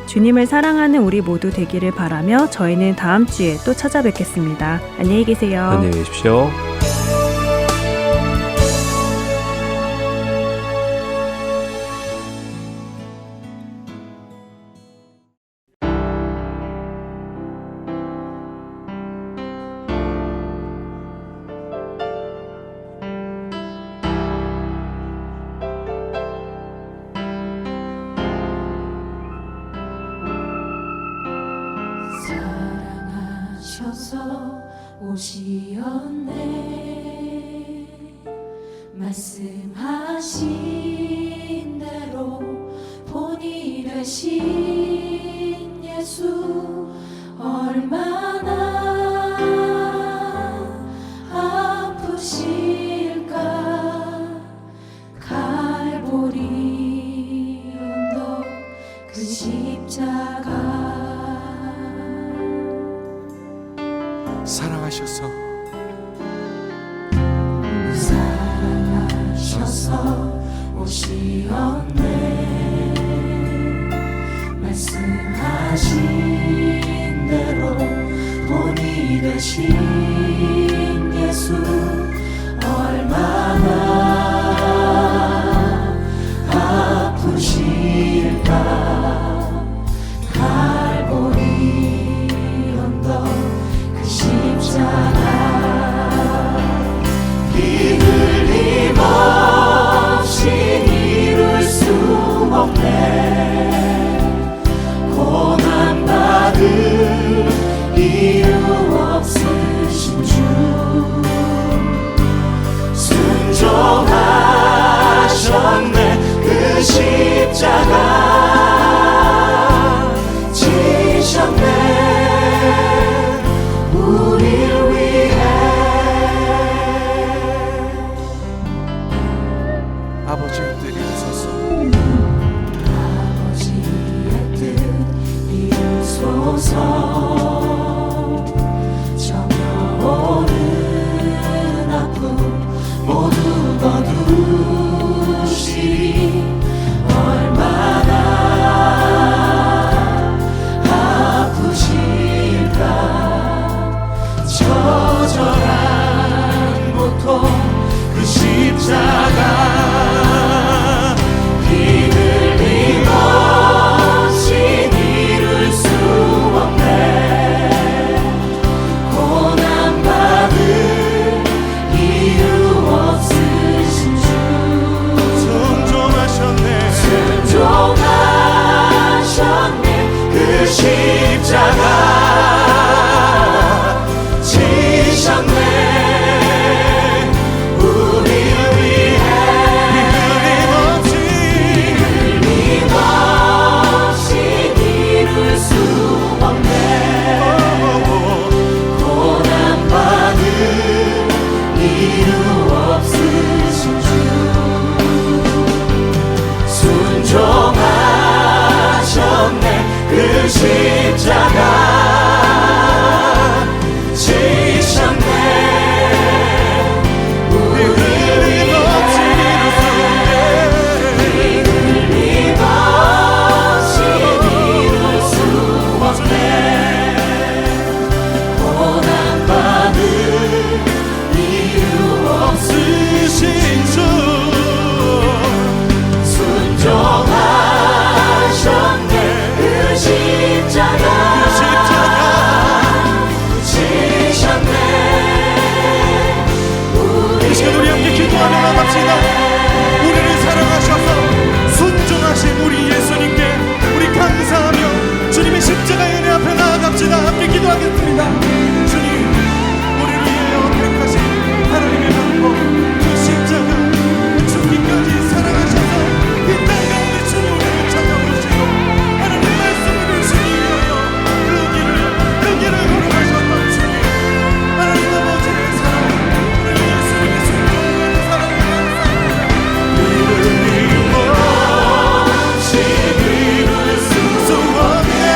주님을 사랑하는 우리 모두 되기를 바라며 저희는 다음 주에 또 찾아뵙겠습니다. 안녕히 계세요. 안녕히 계십시오. 사랑하셔서 오시었네 말씀하신 대로 본이 되신 예수 얼마나 아프실까 갈보리 언덕 그 십자가 사랑하셔서 오시었네 말씀하신 대로 본이 되신 예수 얼마나 아프실까 갈보리 언덕 그 십자가 피 흘림 없이 이룰 수 없네 고난받을 이유 없으신 주 않고 그 십자가 피 흘림 없이 이룰 수 없네. 고난받을 이유 없으신 주 순종하셨네 순종하셨네. 그 십자가 지셨네. 우리를 위해 흘림 없이 이룰 수 없네. 고난받을 이유 없으신 주 순종하셨네. 그 십자가 지셨네. 우리를 위해 흘림 없이 이룰 수 없네. 고난받을 이유 없으신 주 순종하셨네. 그 십자가 지셨네. 이 시간 우리 함께 기도하며 나갑시다. 우리를 사랑하셔서 순종하신 우리 예수님께 우리 감사하며 주님의 십자가의 은혜 앞에 나아갑시다. 함께 기도하겠습니다. 주님, 우리를 위하여 택하신 하나님의 방법 그 십자가 죽기까지 사랑하셔서 이 땅 가운데 주님 우리를 찾아오시고 하나님 말씀을 주시기 위하여 그 길을 걸어가셨던 주님, 하나님 아버지의 사랑, 우리 예수님의 순종하는 사랑을 감사합니다. 흘림 없이 이룰 수 없네.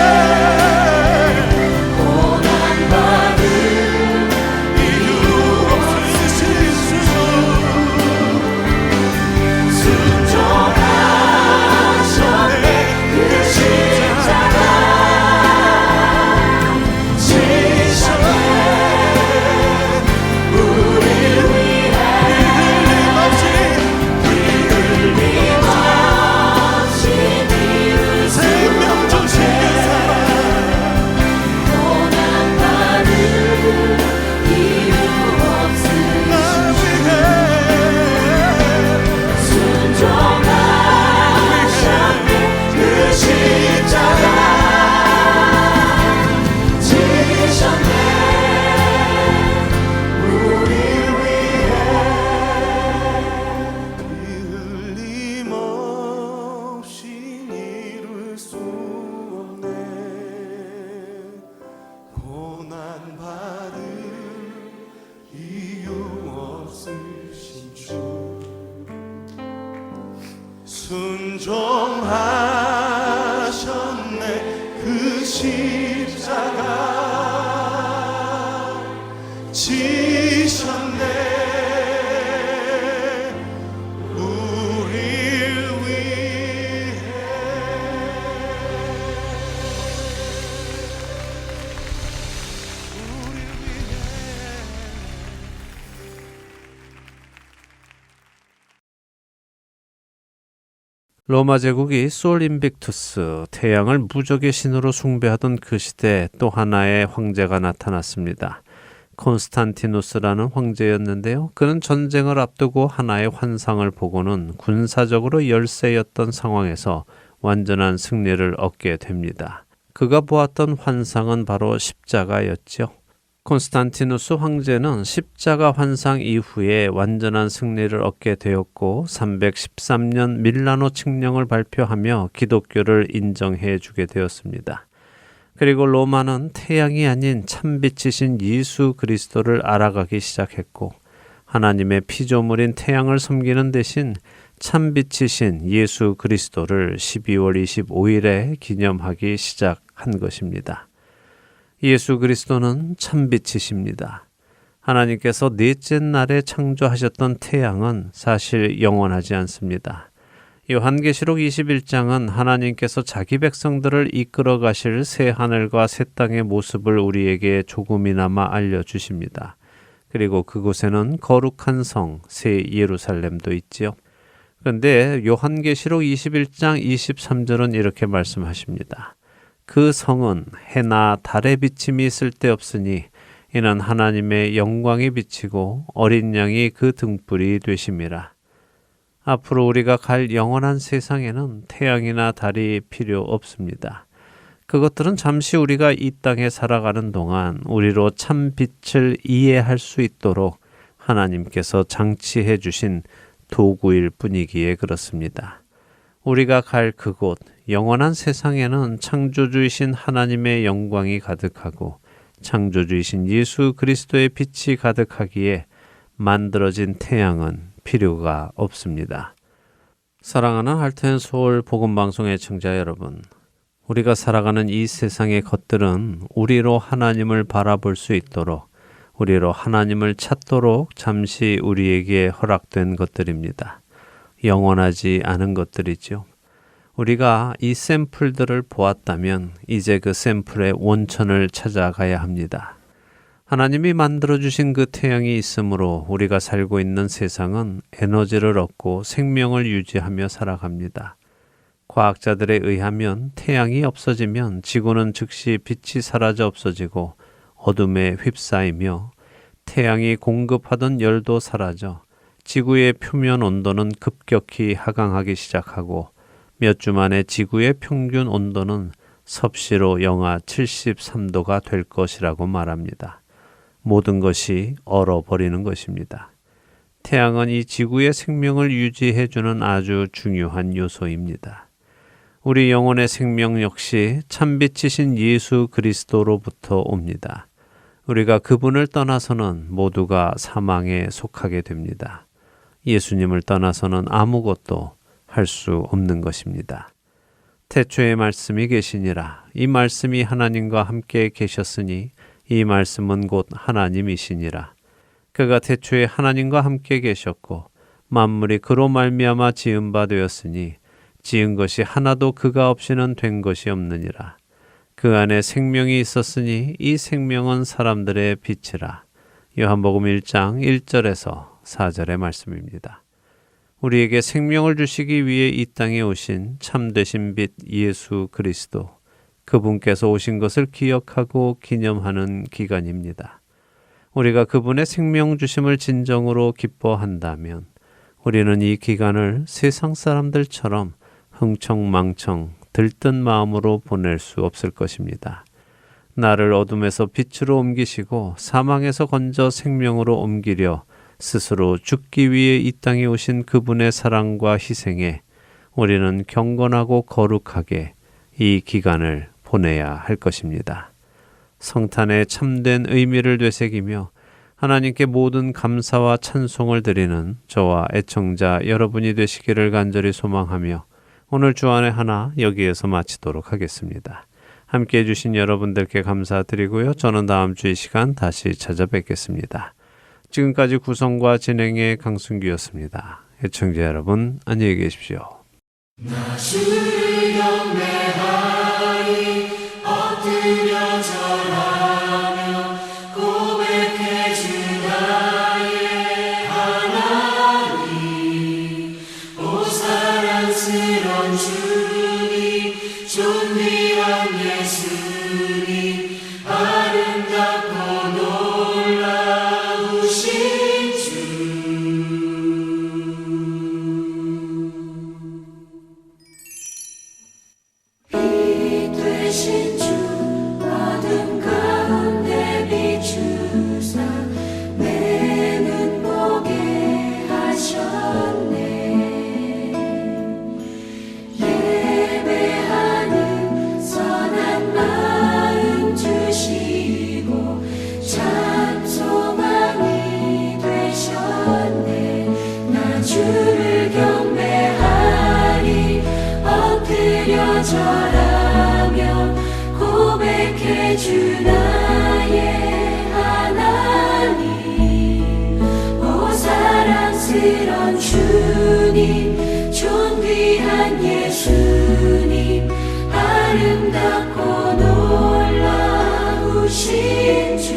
고난받을 이유 없으신 주 순종하셨네. 그 십자가 지셨네. 우리를 위해 흘림 없이 이룰 수 생명 주신 그 사랑 고난받을 이유 없으신 날 위해 순종하셨네. 그 십자가 지셨네. 우리를 위해 흘림 없이 이룰 수 없네. 고난받을 이유 없으신 주 순종하셨네. 그 십자가 지셨네. 우리를 위해 로마 제국이 솔 인빅투스, 태양을 무적의 신으로 숭배하던 그 시대에 또 하나의 황제가 나타났습니다. 콘스탄티누스라는 황제였는데요. 그는 전쟁을 앞두고 하나의 환상을 보고는 군사적으로 열세였던 상황에서 완전한 승리를 얻게 됩니다. 그가 보았던 환상은 바로 십자가였죠. 콘스탄티누스 황제는 십자가 환상 이후에 완전한 승리를 얻게 되었고 313년 밀라노 칙령을 발표하며 기독교를 인정해 주게 되었습니다. 그리고 로마는 태양이 아닌 참빛이신 예수 그리스도를 알아가기 시작했고 하나님의 피조물인 태양을 섬기는 대신 참빛이신 예수 그리스도를 12월 25일에 기념하기 시작한 것입니다. 예수 그리스도는 참빛이십니다. 하나님께서 넷째 날에 창조하셨던 태양은 사실 영원하지 않습니다. 요한계시록 21장은 하나님께서 자기 백성들을 이끌어 가실 새 하늘과 새 땅의 모습을 우리에게 조금이나마 알려주십니다. 그리고 그곳에는 거룩한 성, 새 예루살렘도 있지요. 그런데 요한계시록 21장 23절은 이렇게 말씀하십니다. 그 성은 해나 달의 비침이 쓸데없으니 이는 하나님의 영광이 비치고 어린 양이 그 등불이 되심이라. 앞으로 우리가 갈 영원한 세상에는 태양이나 달이 필요 없습니다. 그것들은 잠시 우리가 이 땅에 살아가는 동안 우리로 참 빛을 이해할 수 있도록 하나님께서 장치해 주신 도구일 뿐이기에 그렇습니다. 우리가 갈 그곳 영원한 세상에는 창조주이신 하나님의 영광이 가득하고 창조주이신 예수 그리스도의 빛이 가득하기에 만들어진 태양은 필요가 없습니다. 사랑하는 할텐 서울 복음방송의 청자 여러분, 우리가 살아가는 이 세상의 것들은 우리로 하나님을 바라볼 수 있도록, 우리로 하나님을 찾도록 잠시 우리에게 허락된 것들입니다. 영원하지 않은 것들이죠. 우리가 이 샘플들을 보았다면 이제 그 샘플의 원천을 찾아가야 합니다. 하나님이 만들어주신 그 태양이 있으므로 우리가 살고 있는 세상은 에너지를 얻고 생명을 유지하며 살아갑니다. 과학자들에 의하면 태양이 없어지면 지구는 즉시 빛이 사라져 없어지고 어둠에 휩싸이며 태양이 공급하던 열도 사라져 지구의 표면 온도는 급격히 하강하기 시작하고 몇 주 만에 지구의 평균 온도는 섭씨로 영하 73도가 될 것이라고 말합니다. 모든 것이 얼어버리는 것입니다. 태양은 이 지구의 생명을 유지해주는 아주 중요한 요소입니다. 우리 영혼의 생명 역시 참빛이신 예수 그리스도로부터 옵니다. 우리가 그분을 떠나서는 모두가 사망에 속하게 됩니다. 예수님을 떠나서는 아무것도 할 수 없는 것입니다. 태초에 말씀이 계시니라. 이 말씀이 하나님과 함께 계셨으니 이 말씀은 곧 하나님이시니라. 그가 태초에 하나님과 함께 계셨고 만물이 그로 말미암아 지은 바 되었으니 지은 것이 하나도 그가 없이는 된 것이 없느니라. 그 안에 생명이 있었으니 이 생명은 사람들의 빛이라. 요한복음 1장 1절에서 4절의 말씀입니다. 우리에게 생명을 주시기 위해 이 땅에 오신 참되신 빛 예수 그리스도, 그분께서 오신 것을 기억하고 기념하는 기간입니다. 우리가 그분의 생명 주심을 진정으로 기뻐한다면 우리는 이 기간을 세상 사람들처럼 흥청망청 들뜬 마음으로 보낼 수 없을 것입니다. 나를 어둠에서 빛으로 옮기시고 사망에서 건져 생명으로 옮기려 스스로 죽기 위해 이 땅에 오신 그분의 사랑과 희생에 우리는 경건하고 거룩하게 이 기간을 보내야 할 것입니다. 성탄의 참된 의미를 되새기며 하나님께 모든 감사와 찬송을 드리는 저와 애청자 여러분이 되시기를 간절히 소망하며 오늘 주안의 하나 여기에서 마치도록 하겠습니다. 함께해 주신 여러분들께 감사드리고요. 저는 다음 주이 시간 다시 찾아뵙겠습니다. 지금까지 구성과 진행의 강순기였습니다. 애청자 여러분 안녕히 계십시오. 나 주를 경배하리 엎드려 절하며 고백해 주 나의 하나님. 오 사랑스런 주님 존귀한 예수님 아름답고 놀라우신 주. 빛 되신 주 어둠 가운데 비추사 내 눈 보게 하셨네. 예배하는 선한 마음 주시고 참 소망이 되셨네. 나 주를 경배하리 엎드려 절하며 고백해 주 나의 하나님. 오 사랑스런 주님 존귀한 예수님 아름답고 놀라우신 주.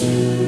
예수